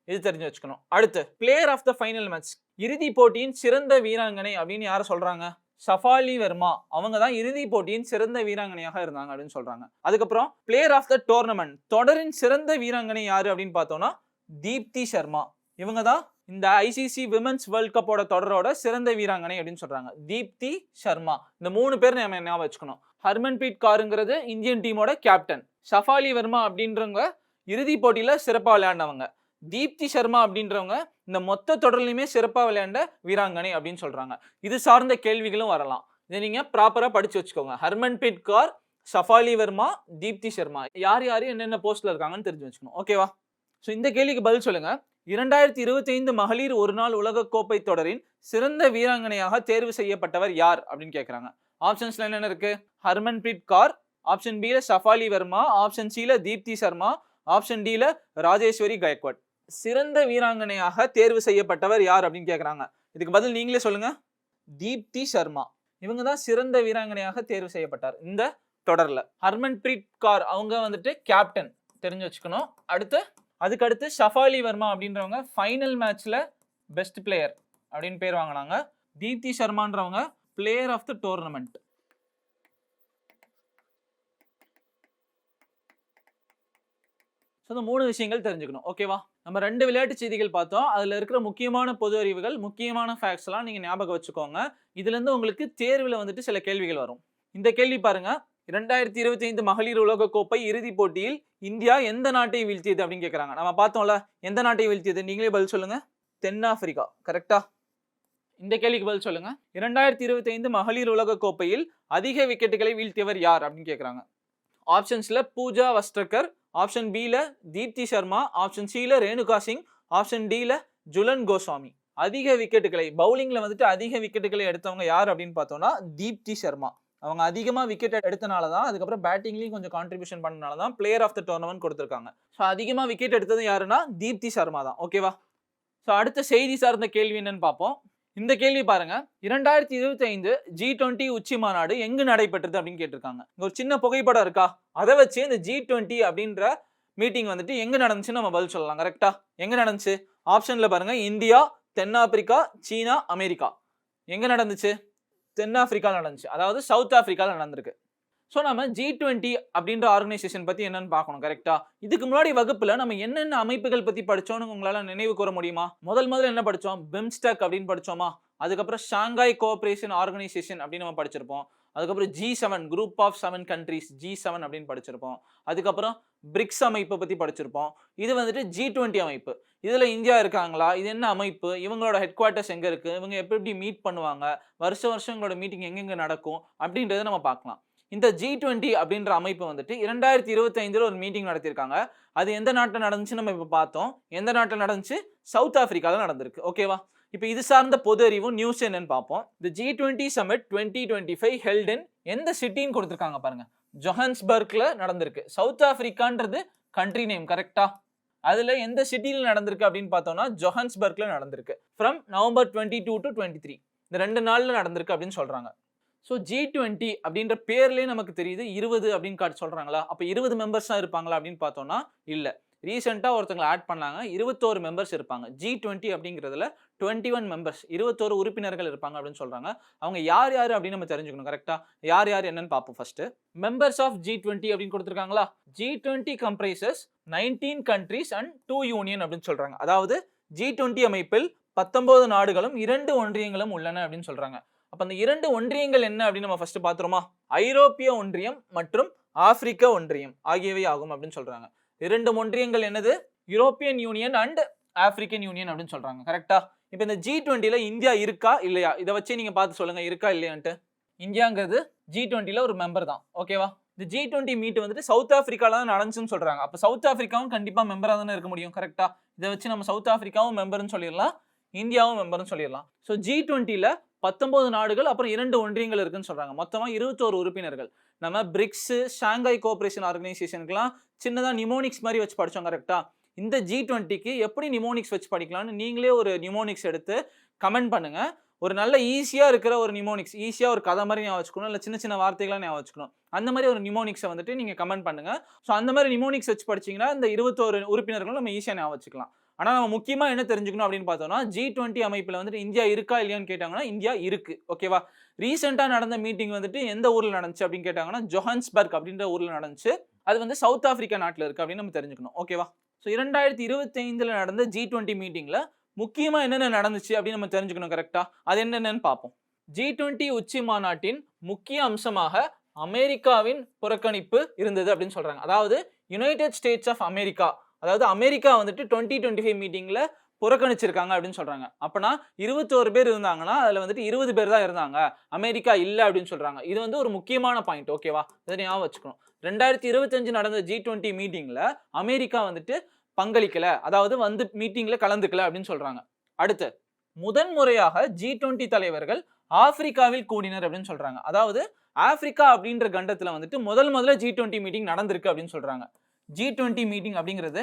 இது தெரிஞ்சு வச்சுக்கணும். அடுத்து player of the final match, இறுதி போட்டியின் சிறந்த வீராங்கனை அப்படின்னு யாரை சொல்றாங்க? ஷஃபாலி வர்மா. அவங்க தான் இறுதி போட்டியின் சிறந்த வீராங்கனையாக இருந்தாங்க அப்படின்னு சொல்றாங்க. அதுக்கப்புறம் பிளேயர் ஆஃப் த டோர்னமெண்ட், தொடரின் சிறந்த வீராங்கனை யாரு அப்படின்னு பார்த்தோம்னா தீப்தி சர்மா. இவங்க தான் இந்த ஐசிசி விமென்ஸ் வேர்ல்ட் கப்போட தொடரோட சிறந்த வீராங்கனை அப்படின்னு சொல்றாங்க. தீப்தி சர்மா. இந்த 3 பேர் நம்ம ஞாபகம் வச்சுக்கணும். ஹர்மன்பிரீத் கௌருங்கிறது இந்தியன் டீமோட கேப்டன். ஷஃபாலி வர்மா அப்படின்றவங்க இறுதி போட்டியில சிறப்பாக விளையாண்டவங்க. தீப்தி சர்மா அப்படின்றவங்க இந்த மொத்த தொடர்லையுமே சிறப்பாக விளையாண்ட வீராங்கனை அப்படின்னு சொல்றாங்க. இது சார்ந்த கேள்விகளும் வரலாம். இதை நீங்க ப்ராப்பரா படிச்சு வச்சுக்கோங்க. ஹர்மன்பிரீத் கௌர், ஷஃபாலி வர்மா, தீப்தி சர்மா யார் யாரு என்னென்ன போஸ்ட்ல இருக்காங்கன்னு தெரிஞ்சு வச்சுக்கணும். ஓகேவா? ஸோ இந்த கேள்விக்கு பதில் சொல்லுங்க. 2025 மகளிர் ஒரு நாள் உலகக்கோப்பை தொடரின் சிறந்த வீராங்கனையாக தேர்வு செய்யப்பட்டவர் யார் அப்படின்னு கேட்குறாங்க. ஆப்ஷன்ஸ்ல என்னென்ன இருக்கு? ஹர்மன்பிரீத் கௌர், ஆப்ஷன் பில ஷஃபாலி வர்மா, ஆப்ஷன் சில தீப்தி சர்மா, ஆப்ஷன் டில ராஜேஸ்வரி கயக்வாட். சிறந்த வீராங்கனையாக தேர்வு செய்யப்பட்டவர் யார் அப்படின்னு கேட்குறாங்க. இதுக்கு பதில் நீங்களே சொல்லுங்க. தீப்தி சர்மா. இவங்க தான் சிறந்த வீராங்கனையாக தேர்வு செய்யப்பட்டார் இந்த தொடர்ல. ஹர்மன்பிரீத் கௌர் அவங்க வந்துட்டு கேப்டன், தெரிஞ்சு வச்சுக்கணும். அதுக்கடுத்து ஷஃபாலி வர்மா அப்படின்றவங்க ஃபைனல் மேட்ச்ல பெஸ்ட் பிளேயர் அப்படின்னு பேர் வாங்கினாங்க. தீப்தி சர்மான்றவங்க player of the tournament. So இந்த 3 விஷயங்கள் தெரிஞ்சுக்கணும். ஓகேவா? நம்ம 2 விளையாட்டு செய்திகள் பார்த்தோம். அதில் இருக்கிற முக்கியமான பொது அறிவுகள், முக்கியமான ஃபேக்ட்ஸ் எல்லாம் நீங்கள் ஞாபகம் வச்சுக்கோங்க. இதுலேருந்து உங்களுக்கு தேர்வில் வந்துட்டு சில கேள்விகள் வரும். இந்த கேள்வி பாருங்க. 2025 மகளிர் உலகக்கோப்பை இறுதிப் போட்டியில் இந்தியா எந்த நாட்டை வீழ்த்தியது அப்படின்னு கேட்குறாங்க. நம்ம பார்த்தோம்ல, எந்த நாட்டை வீழ்த்தியது? நீங்களே பதில் சொல்லுங்க. தென்னாப்பிரிக்கா. கரெக்டா? இந்த கேள்விக்கு பதில் சொல்லுங்க. 2025 மகளிர் உலகக்கோப்பையில் அதிக விக்கெட்டுகளை வீழ்த்தியவர் யார் அப்படின்னு கேட்குறாங்க. ஆப்ஷன்ஸ்ல பூஜா வஸ்ட்ரகர், ஆப்ஷன் பில தீப்தி சர்மா, ஆப்ஷன் சில ரேணுகா சிங், ஆப்ஷன் டில ஜுலன் கோஸ்வாமி. அதிக விக்கெட்டுகளை பவுலிங்ல வந்துட்டு அதிக விக்கெட்டுகளை எடுத்தவங்க யார் அப்படின்னு பார்த்தோம்னா தீப்தி சர்மா. அவங்க அதிகமாக விக்கெட் எடுத்தனால தான், அதுக்கப்புறம் பேட்டிங்லையும் கொஞ்சம் கான்ட்ரிபியூஷன் பண்ணனால தான் பிளேயர் ஆஃப் த டோர்னமெண்ட் கொடுத்துருக்காங்க. ஸோ அதிகமாக விக்கெட் எடுத்தது யாருன்னா தீப்தி சர்மா தான். ஓகேவா? ஸோ அடுத்த செய்தி சார்ந்த கேள்வி என்னன்னு பார்ப்போம். இந்த கேள்வி பாருங்க. 2025 G20 உச்சி மாநாடு எங்கு நடைபெற்றது அப்படின்னு கேட்டிருக்காங்க. இங்க ஒரு சின்ன புகைப்படம் இருக்கா, அதை வச்சு இந்த G20 அப்படின்ற மீட்டிங் வந்துட்டு எங்க நடந்துச்சுன்னு நம்ம பதில் சொல்லலாம். கரெக்டா? எங்க நடந்துச்சு? ஆப்ஷன்ல பாருங்க. இந்தியா, தென்னாப்பிரிக்கா, சீனா, அமெரிக்கா. எங்க நடந்துச்சு? தென்னாப்பிரிக்கால நடந்துச்சு. அதாவது சவுத் ஆப்பிரிக்கால நடந்திருக்கு. ஸோ நம்ம G20 அப்படின்ற ஆர்கனைசேஷன் பத்தி என்னன்னு பார்க்கணும். கரெக்டா? இதுக்கு முன்னாடி வகுப்புல நம்ம என்னென்ன அமைப்புகள் பத்தி படிச்சோம்னு உங்களால நினைவு கூற முடியுமா? முதல்ல என்ன படிச்சோம்? பிம்ஸ்டெக் அப்படின்னு படிச்சோமா? அதுக்கப்புறம் ஷாங்காய் கோஆபரேஷன் ஆர்கனைசேஷன் அப்படின்னு நம்ம படிச்சிருப்போம். அதுக்கப்புறம் G7 group of 7 countries G7 அப்படின்னு படிச்சிருப்போம். அதுக்கப்புறம் பிரிக்ஸ் அமைப்பை பத்தி படிச்சிருப்போம். இது வந்துட்டு G20 அமைப்பு. இதுல இந்தியா இருக்காங்களா? இது என்ன அமைப்பு? இவங்களோட ஹெட் குவார்ட்டர்ஸ் எங்க இருக்கு? இவங்க எப்படி மீட் பண்ணுவாங்க? வருஷம் இவங்களோட மீட்டிங் எங்கெங்க நடக்கும் அப்படின்றத நம்ம பார்க்கலாம். இந்த G20 அப்படின்ற அமைப்பு வந்துட்டு 2025 ஒரு மீட்டிங் நடத்திருக்காங்க. அது எந்த நாட்டில் நடந்துச்சு நம்ம இப்போ பார்த்தோம். எந்த நாட்டில் நடந்துச்சு? சவுத் ஆப்பிரிக்கால நடந்திருக்கு. ஓகேவா? இப்போ இது சார்ந்த பொது அறிவும் நியூஸ் என்னன்னு பார்ப்போம். இந்த G20 சமிட் 2025 ஹெல்ட் இன் எந்த சிட்டின்னு கொடுத்துருக்காங்க பாருங்க. ஜோஹன்ஸ்பர்க்ல நடந்திருக்கு. சவுத் ஆப்பிரிக்கான்றது கண்ட்ரி நேம். கரெக்டா? அதுல எந்த சிட்டியில் நடந்திருக்கு அப்படின்னு பார்த்தோம்னா ஜோஹன்ஸ்பர்க்ல நடந்திருக்கு. ஃப்ரம் நவம்பர் 22 to 23 இந்த 2 நாள்ல நடந்திருக்கு அப்படின்னு சொல்றாங்க. ஸோ G20 அப்படின்ற பேர்லேயே நமக்கு தெரியுது 20 அப்படின்னு காட்டி சொல்கிறாங்களா? அப்போ 20 மெம்பர்ஸ் தான் இருப்பாங்களா அப்படின்னு பார்த்தோம்னா இல்லை. ரீசெண்டாக ஒருத்தங்களை ஆட் பண்ணாங்க. 21 மெம்பர்ஸ் இருப்பாங்க. G20 அப்படிங்கிறதுல 21 மெம்பர்ஸ், 21 உறுப்பினர்கள் இருப்பாங்க அப்படின்னு சொல்கிறாங்க. அவங்க யார் யார் அப்படின்னு நம்ம தெரிஞ்சுக்கணும். கரெக்டாக? யார் யார் என்னன்னு பார்ப்போம். ஃபர்ஸ்ட் மெம்பர்ஸ் ஆஃப் G20 அப்படின்னு கொடுத்துருக்காங்களா? G20 comprises 19 countries and 2 union அப்படின்னு சொல்கிறாங்க. அதாவது G20 அமைப்பில் 19 நாடுகளும் 2 ஒன்றியங்களும் உள்ளன அப்படின்னு சொல்கிறாங்க. அப்ப அந்த 2 ஒன்றியங்கள் என்ன அப்படின்னு நம்ம ஃபர்ஸ்ட் பாத்துறோமா? ஐரோப்பிய ஒன்றியம் மற்றும் ஆப்பிரிக்க ஒன்றியம் ஆகியவை ஆகும் அப்படின்னு சொல்றாங்க. 2 ஒன்றியங்கள் என்னது? European union and African union அப்படின்னு சொல்றாங்க. கரெக்ட்டா? இப்போ இந்த G20ல இந்தியா இருக்கா இல்லையா? இத வச்சு நீங்க பார்த்து சொல்லுங்க இருக்கா இல்லையான்ட்டு. இந்தியாங்கிறது G20ல ஒரு மெம்பர் தான். ஓகேவா? இந்த G20 மீட் வந்துட்டு சவுத் ஆப்பிரிக்கால தான் நடந்துச்சுன்னு சொல்றாங்க. அப்ப சவுத் ஆப்பிரிக்காவும் கண்டிப்பா மெம்பரா தானே இருக்க முடியும். கரெக்ட்டா? இத வச்சு நம்ம சவுத் ஆப்பிரிக்காவும் மெம்பர்னு சொல்லிரலாம். இந்தியாவும் மெம்பர்னு சொல்லிரலாம். சோ G20ல 19 நாடுகள் அப்புறம் 2 ஒன்றியங்கள் இருக்குன்னு சொல்றாங்க. மொத்தமா 21 உறுப்பினர்கள். நம்ம பிரிக்ஸ், ஷாங்காய் கோஆபரேஷன் ஆர்கனைசேஷனுக்குலாம் சின்னதா நிமோனிக்ஸ் மாதிரி வச்சு படிச்சோம். கரெக்ட்டா? இந்த G20க்கு எப்படி நிமோனிக்ஸ் வச்சு படிக்கலாம்னு நீங்களே ஒரு நிமோனிக்ஸ் எடுத்து கமெண்ட் பண்ணுங்க. ஒரு நல்ல ஈஸியா இருக்கிற ஒரு நிமோனிக்ஸ், ஈஸியா ஒரு கதை மாதிரி ஞாபகம் வச்சுக்கணும். இல்ல சின்ன சின்ன வார்த்தைகளா ஞாபகம் வச்சுக்கணும். அந்த மாதிரி ஒரு நிமோனிக்ஸ வந்துட்டு நீங்க கமெண்ட் பண்ணுங்க. சோ அந்த மாதிரி நிமோனிக்ஸ் வச்சு படிச்சீங்கன்னா இந்த 21 உறுப்பினர்களும் நம்ம ஈஸியா ஞாபகம் வச்சுக்கலாம். ஆனா நம்ம முக்கியமா என்ன தெரிஞ்சுக்கணும் அப்படின்னு பார்த்தோம்னா, G20 அமைப்புல வந்துட்டு இந்தியா இருக்கா இல்லையான்னு கேட்டாங்கன்னா, இந்தியா இருக்கு. ஓகேவா? ரீசென்ட்டா நடந்த மீட்டிங் வந்துட்டு எந்த ஊர்ல நடந்துச்சு அப்படின்னு கேட்டாங்கன்னா, ஜோஹான்ஸ்பர்க் அப்படின்ற ஊர்ல நடந்துச்சு. அது வந்து சவுத் ஆப்பிரிக்கா நாட்டுல இருக்கு அப்படின்னு நம்ம தெரிஞ்சுக்கணும். ஓகேவா? சோ 2025ல நடந்த G20 மீட்டிங்ல முக்கியமா என்னென்ன நடந்துச்சு அப்படின்னு நம்ம தெரிஞ்சுக்கணும். கரெக்ட்டா? அது என்னென்னன்னு பார்ப்போம். G20 உச்சி மாநாட்டின் முக்கிய அம்சமாக அமெரிக்காவின் புறக்கணிப்பு இருந்தது அப்படின்னு சொல்றாங்க. அதாவது யுனைடெட் ஸ்டேட்ஸ் ஆஃப் அமெரிக்கா, அதாவது அமெரிக்கா வந்துட்டு 2025 மீட்டிங்ல புறக்கணிச்சிருக்காங்க அப்படின்னு சொல்றாங்க. அப்பனா 21 பேர் இருந்தாங்கன்னா அதுல வந்துட்டு 20 பேர் தான் இருந்தாங்க. அமெரிக்கா இல்ல அப்படின்னு சொல்றாங்க. இது வந்து ஒரு முக்கியமான பாயிண்ட். ஓகேவா? இத ஞாபகம் வச்சுக்கணும். 2025 நடந்த G20 மீட்டிங்ல அமெரிக்கா வந்துட்டு பங்களிக்கல, அதாவது வந்து மீட்டிங்ல கலந்துக்கல அப்படின்னு சொல்றாங்க. அடுத்து முதன்முறையாக G20 தலைவர்கள் ஆப்பிரிக்காவில் கூடினர் அப்படின்னு சொல்றாங்க. அதாவது ஆப்பிரிக்கா அப்படின்ற கண்டத்துல வந்துட்டு முதல்ல G20 மீட்டிங் நடந்திருக்கு அப்படின்னு சொல்றாங்க. G20 மீட்டிங் அப்படிங்கிறது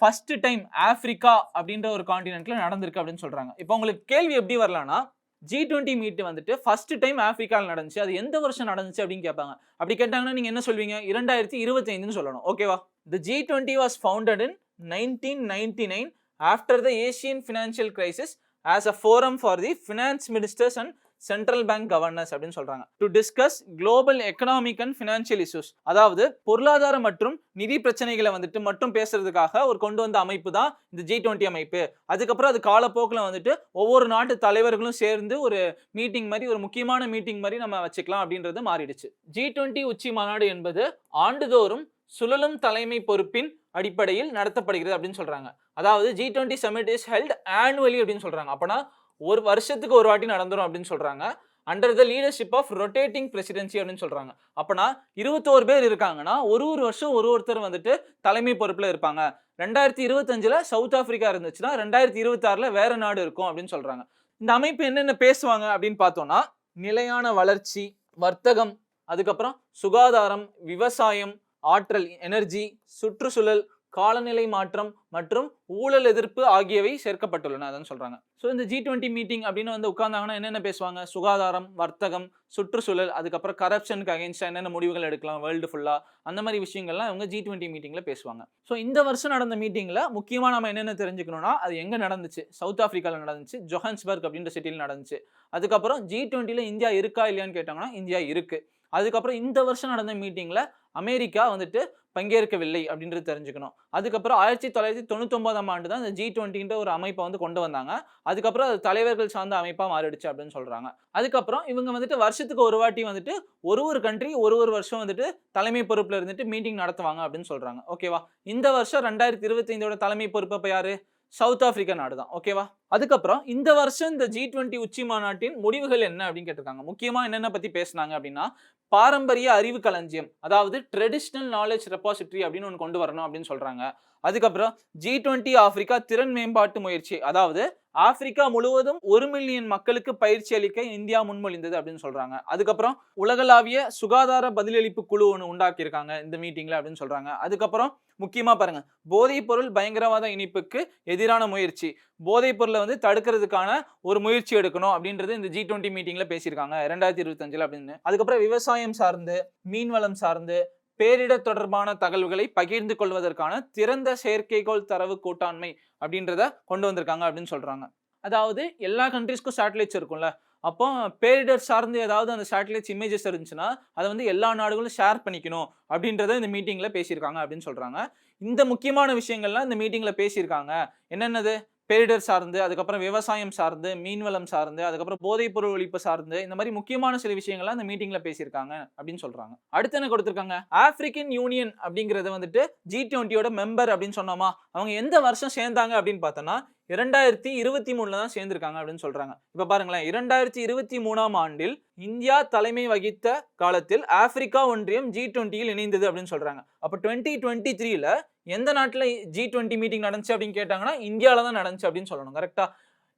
ஃபர்ஸ்ட் டைம் ஆப்பிரிக்கா அப்படின்ற ஒரு கான்டினென்ட்ல நடந்திருக்கு அப்படின்னு சொல்றாங்க. இப்போ உங்களுக்கு கேள்வி எப்படி வரலாம்னா, G20 மீட் வந்துட்டு ஃபர்ஸ்ட் டைம் ஆப்பிரிக்கால நடந்துச்சு. அது எந்த வருஷம் நடந்துச்சு அப்படின்னு கேட்பாங்க. அப்படி கேட்டாங்கன்னா நீங்க என்ன சொல்வீங்க? 2025ன்னு சொல்லணும். ஓகேவா? The G20 was founded in 1999 after the Asian financial crisis as a forum for the finance ministers and central bank governors அப்படின்னு சொல்றாங்க. To discuss global economic and financial issues, அதாவது பொருளாதார மற்றும் நிதி பிரச்சனைகளை வந்துட்டு மட்டும் பேசுறதுக்காக ஒரு கொண்டு வந்த அமைப்பு தான் இந்த G20 அமைப்பு. அதுக்கப்புறம் அது காலப்போக்கில் வந்துட்டு ஒவ்வொரு நாட்டு தலைவர்களும் சேர்ந்து ஒரு மீட்டிங் மாதிரி, ஒரு முக்கியமான மீட்டிங் மாதிரி நம்ம வச்சுக்கலாம் அப்படின்றது மாறிடுச்சு. G20 உச்சி மாநாடு என்பது ஆண்டுதோறும் சுழலும் தலைமை பொறுப்பின் அடிப்படையில் நடத்தப்படுகிறது அப்படின்னு சொல்றாங்க. அதாவது G20 submit is held annually அப்படின்னு சொல்றாங்க. அப்பனா ஒரு வருஷத்துக்கு ஒரு வாட்டி நடந்துரும் அப்படின்னு சொல்றாங்க. Under the leadership of rotating presidency அப்படின்னு சொல்றாங்க. அப்பனா 21 பேர் இருக்காங்கன்னா ஒரு வருஷம் ஒருத்தர் வந்துட்டு தலைமை பொறுப்புல இருப்பாங்க. 2025ல சவுத் ஆப்பிரிக்கா இருந்துச்சுன்னா 2026ல வேற நாடு இருக்கும் அப்படின்னு சொல்றாங்க. இந்த அமைப்பு என்னென்ன பேசுவாங்க அப்படின்னு பார்த்தோம்னா, நிலையான வளர்ச்சி, வர்த்தகம், அதுக்கப்புறம் சுகாதாரம், விவசாயம், ஆற்றல், எனர்ஜி, சுற்றுச்சூழல், காலநிலை மாற்றம் மற்றும் ஊழல் எதிர்ப்பு ஆகியவை சேர்க்கப்பட்டுள்ளன அதான் சொல்றாங்க. ஸோ இந்த G20 மீட்டிங் அப்படின்னு வந்து உட்கார்ந்தாங்கன்னா என்னென்ன பேசுவாங்க? சுகாதாரம், வர்த்தகம், சுற்றுச்சூழல், அதுக்கப்புறம் கரப்ஷனுக்கு அகைன்ஸ்டா என்னென்ன முடிவுகள் எடுக்கலாம் வேர்ல்டு ஃபுல்லா, அந்த மாதிரி விஷயங்கள்லாம் இவங்க G20 மீட்டிங்ல பேசுவாங்க. ஸோ இந்த வருஷம் நடந்த மீட்டிங்ல முக்கியமா நம்ம என்னென்ன தெரிஞ்சுக்கணும்னா, அது எங்க நடந்துச்சு? சவுத் ஆப்பிரிக்கால நடந்துச்சு, ஜோஹான்ஸ்பர்க் அப்படின்ற சிட்டியில் நடந்துச்சு. அதுக்கப்புறம் G20ல இந்தியா இருக்கா இல்லையான்னு கேட்டாங்கன்னா இந்தியா இருக்கு. அதுக்கப்புறம் இந்த வருஷம் நடந்த மீட்டிங்ல அமெரிக்கா வந்துட்டு பங்கேற்கவில்லை அப்படின்றது தெரிஞ்சுக்கணும். அதுக்கப்புறம் 1999ஆம் ஆண்டு தான் இந்த G20ன்ற ஒரு அமைப்பை வந்து கொண்டு வந்தாங்க. அதுக்கப்புறம் அது தலைவர்கள் சார்ந்த அமைப்பா மாறிடுச்சு அப்படின்னு சொல்றாங்க. அதுக்கப்புறம் இவங்க வந்துட்டு வருஷத்துக்கு ஒரு வாட்டி வந்துட்டு ஒரு கண்ட்ரி ஒரு வருஷம் வந்துட்டு தலைமை பொறுப்புல இருந்துட்டு மீட்டிங் நடத்துவாங்க அப்படின்னு சொல்றாங்க. ஓகேவா? இந்த வருஷம் 2025ஓட தலைமை பொறுப்பு அப்ப யாரு? சவுத் ஆப்பிரிக்கா நாடு தான். ஓகேவா? அதுக்கப்புறம் இந்த வருஷம் இந்த G20 உச்சி மாநாட்டின் முடிவுகள் என்ன அப்படின்னு கேட்டிருக்காங்க. முக்கியமா என்னென்ன பத்தி பேசினாங்க அப்படின்னா, பாரம்பரிய அறிவு களஞ்சியம், அதாவது ட்ரெடிஷனல் நாலேஜ் ரெபாசிட்டரி அப்படின்னு ஒன்று கொண்டு வரணும் அப்படின்னு சொல்றாங்க. அதுக்கப்புறம் G20 ஆப்பிரிக்கா திறன் மேம்பாட்டு முயற்சி, அதாவது ஆப்பிரிக்கா முழுவதும் 1 மில்லியன் மக்களுக்கு பயிற்சி அளிக்க இந்தியா முன்மொழிந்தது அப்படின்னு சொல்றாங்க. அதுக்கப்புறம் உலகளாவிய சுகாதார பதிலளிப்பு குழு ஒன்று உண்டாக்கி இருக்காங்க இந்த மீட்டிங்ல அப்படின்னு சொல்றாங்க. அதுக்கப்புறம் முக்கியமா பாருங்க, போதைப் பொருள் பயங்கரவாத இணைப்புக்கு எதிரான முயற்சி, போதைப் பொருளை வந்து தடுக்கிறதுக்கான ஒரு முயற்சி எடுக்கணும் அப்படின்றது இந்த G20 மீட்டிங்ல பேசியிருக்காங்க 2025ல அப்படின்னு. அதுக்கப்புறம் விவசாயம் சார்ந்து, மீன்வளம் சார்ந்து, பேரிடர் தொடர்பான தகவல்களை பகிர்ந்து கொள்வதற்கான திறந்த செயற்கைக்கோள் தரவு கூட்டாண்மை அப்படின்றத கொண்டு வந்திருக்காங்க அப்படின்னு சொல்றாங்க. அதாவது எல்லா கண்ட்ரீஸ்க்கும் சேட்டலைட்ஸ் இருக்கும்ல, அப்போ பேரிடர் சார்ந்து ஏதாவது அந்த சேட்டலைட்ஸ் இமேஜஸ் இருந்துச்சுன்னா அதை வந்து எல்லா நாடுகளும் ஷேர் பண்ணிக்கணும் அப்படின்றத இந்த மீட்டிங்ல பேசியிருக்காங்க அப்படின்னு சொல்றாங்க. இந்த முக்கியமான விஷயங்கள்லாம் இந்த மீட்டிங்ல பேசியிருக்காங்க. என்னென்னது? பேரிடர் சார்ந்து, அதுக்கப்புறம் விவசாயம் சார்ந்து, மீன்வளம் சார்ந்து, அதுக்கப்புறம் போதைப்பொருள் ஒழிப்பு சார்ந்து, இந்த மாதிரி முக்கியமான சில விஷயங்கள்லாம் அந்த மீட்டிங்ல பேசியிருக்காங்க அப்படின்னு சொல்றாங்க. அடுத்து என்ன கொடுத்திருக்காங்க? ஆப்பிரிக்கன் யூனியன் அப்படிங்கிறது வந்துட்டு G20யோட மெம்பர் அப்படின்னு சொன்னோமா, அவங்க எந்த வருஷம் சேர்ந்தாங்க அப்படின்னு பார்த்தோம்னா 2023ல தான் சேர்ந்திருக்காங்க அப்படின்னு சொல்றாங்க. இப்ப பாருங்களேன், 2023ஆம் ஆண்டில் இந்தியா தலைமை வகித்த காலத்தில் ஆப்பிரிக்கா ஒன்றியம் G20யில் இணைந்தது அப்படின்னு சொல்றாங்க. அப்ப 2023ல எந்த நாட்டுல G20 மீட்டிங் நடந்துச்சு அப்படின்னு கேட்டாங்கன்னா இந்தியால தான் நடந்துச்சு அப்படின்னு சொல்லணும். கரெக்டா?